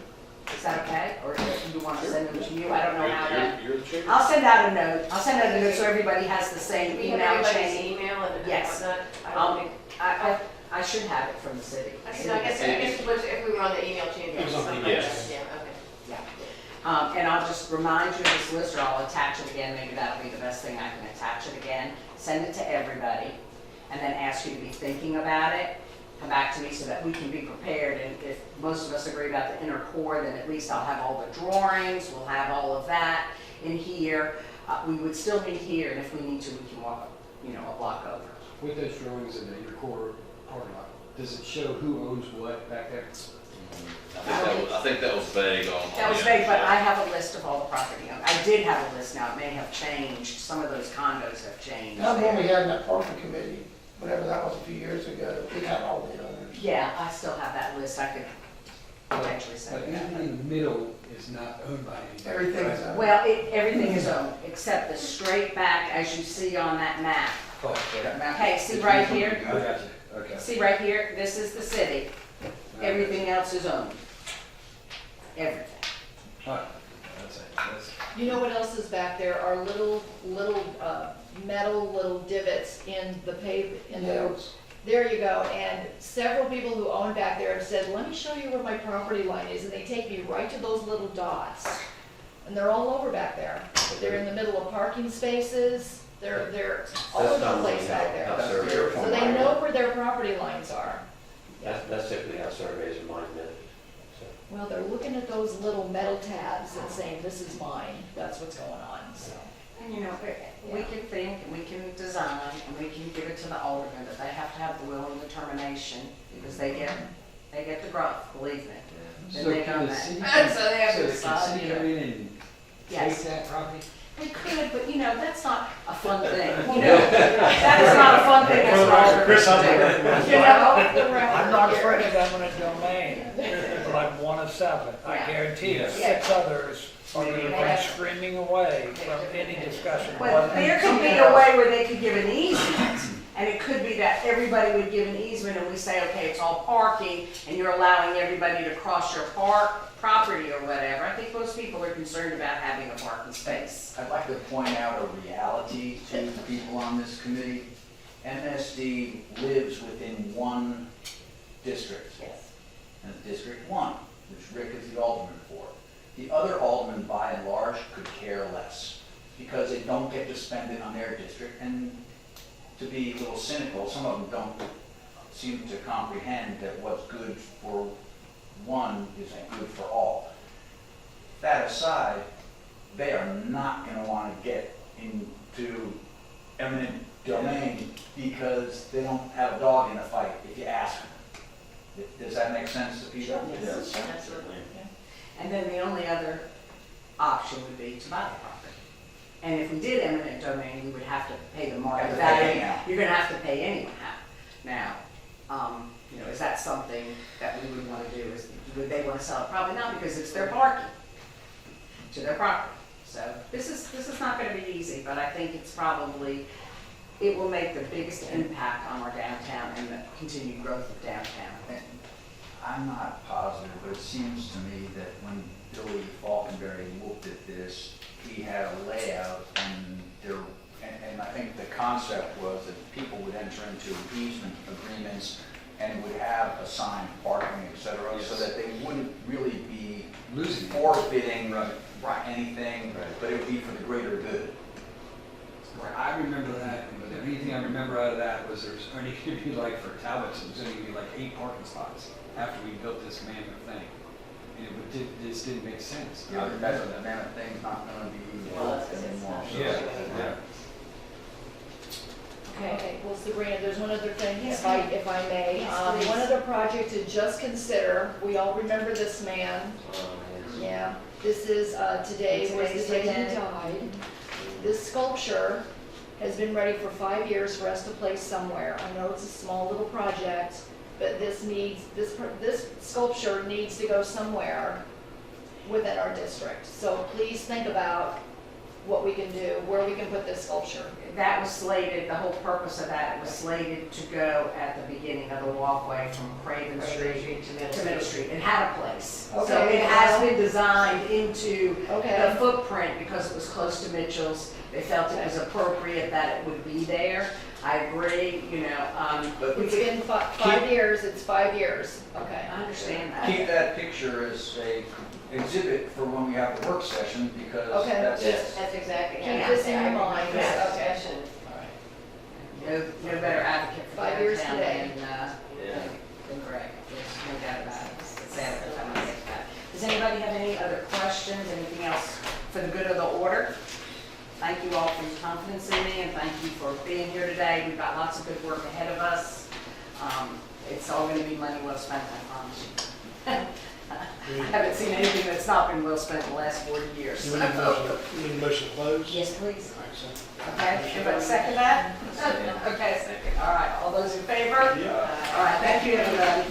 is that okay? Or if you want to send them to you, I don't know how that. You're the chair. I'll send out a note so everybody has the same Do we have email everybody's chain. email and Yes. whatnot? I don't think. I should have it from the city. I guess if we were on the email chain. It was on something the- like yes. that, Yeah, okay. Yeah. And I'll just remind you of this list, or I'll attach it again, maybe that'll be the best thing, I can attach it again, send it to everybody, and then ask you to be thinking about it, come back to me so that we can be prepared, and if most of us agree about the inner core, then at least I'll have all the drawings, we'll have all of that in here. We would still meet here, and if we need to, we can walk, a block over. With those drawings in your core parking lot, does it show who owns what back there? I think that was vague on. That was vague, but I have a list of all the property owners. I did have a list, now it may have changed, some of those condos have changed. That's when we there. had in that parking committee, whatever that was a few years ago, we had all the owners. Yeah, I still have that list, I could potentially send But it out. anything in the middle is not owned by anybody. Everything is owned. Well, everything is owned, except the straight back, as you see on that map. Oh, okay. Okay, see right here? I got you, okay. See right here, this is the city, everything else is owned. Everything. All right, that's. You know what else is back there? Are little metal little divots in the Yeah. There you go. And several people who own back there have said, let me show you where my property line is. And they take me right to those little dots. And they're all over back there. They're in the middle of parking spaces. They're all That's over the not place back how there. surveyors So are they mined. know where their property lines are. That's typically how surveys are mined. So, Well, they're looking at those little metal tabs and saying, this is mine. That's what's going on, so. And we can think, and we can design, and we can give it to the aldermen, but they have to have the will and determination, because they get the gruff, believe me. Then So they can know the that. city, So they have to so can the decide, city come in and take Yes. that property? They could, but that's not a fun thing, that is not a fun thing as an alderman to do. I'm not afraid of eminent domain, but I'm one of seven. I Yeah. guarantee you, Yeah. 6 others are going to Yeah. come screaming away from any discussion. But there could be a way where they could give an easement, and it could be that everybody would give an easement, and we say, okay, it's all parking, and you're allowing everybody to cross your property or whatever. I think most people are concerned about having a parking space. I'd like to point out a reality to the people on this committee. MSD lives within one district, Yes. and it's District 1, which Rick is the alderman for. The other aldermen, by and large, could care less, because they don't get to spend it on their district, and to be a little cynical, some of them don't seem to comprehend that what's good for one is good for all. That aside, they are not gonna wanna get into eminent domain because they don't have a dog in the fight if you ask them. Does that make sense to people? Yes, absolutely. And then the only other option would be to buy the property. And if we did eminent domain, we would have to pay the market Have to pay value. anyhow. You're gonna have to pay anyhow. Now, is that something that we would wanna do? Would they wanna sell it? Probably not, because it's their parking to their property. So this is not gonna be easy, but I think it will make the biggest impact on our downtown and the continued growth of downtown. I'm not positive, but it seems to me that when Billy Falconberry looked at this, he had a layout and I think the concept was that people would enter into easement agreements and would have assigned parking, et cetera, so that they wouldn't really be Losing. forfeiting anything, but it would be for the greater good. I remember that, but the only thing I remember out of that was there's only going to be like for Talbot's, it was only going to be like 8 parking spots after we built this mammoth thing. And it just didn't make sense. You know, that mammoth thing's not gonna be built anymore. so- Yeah. Okay, well, Sabrina, there's one other thing, Yes, if I may. Yes, please. One other project to just consider, we all remember this man. Yeah, this is, today was the day he died. This sculpture has been ready for 5 years for us to place somewhere. I know it's a small little project, but this sculpture needs to go somewhere within our district. So please think about what we can do, where we can put this sculpture. That was slated, the whole purpose of that was slated to go at the beginning of the walkway from Craven Street to Middle Street. It had a place. So Okay, it has well- been designed into Okay. the footprint because it was close to Mitchell's. They felt it was appropriate that it would be there. I agree, but we It's could, been 5 years, it's 5 years. Okay. I understand Keep that. that picture as a exhibit for when we have the work session, because Okay. that's. That's exactly. Keep yeah, this in I your remember mind. that Okay. discussion. No better advocate for 5 years downtown today. than Greg. There's no doubt about it. It's sad every time I think about it. Does anybody have any other questions, anything else for the good of the order? Thank you all for your confidence in me, and thank you for being here today. We've got lots of good work ahead of us. It's all gonna be money well spent, I promise you. I haven't seen anything that's not been well spent in the last 40 years. Do we need a motion, we need a motion to close? Yes, please. All right, so- Okay, everybody second that? Okay, second. All right, all those in favor? Yeah. All right, thank you, everybody.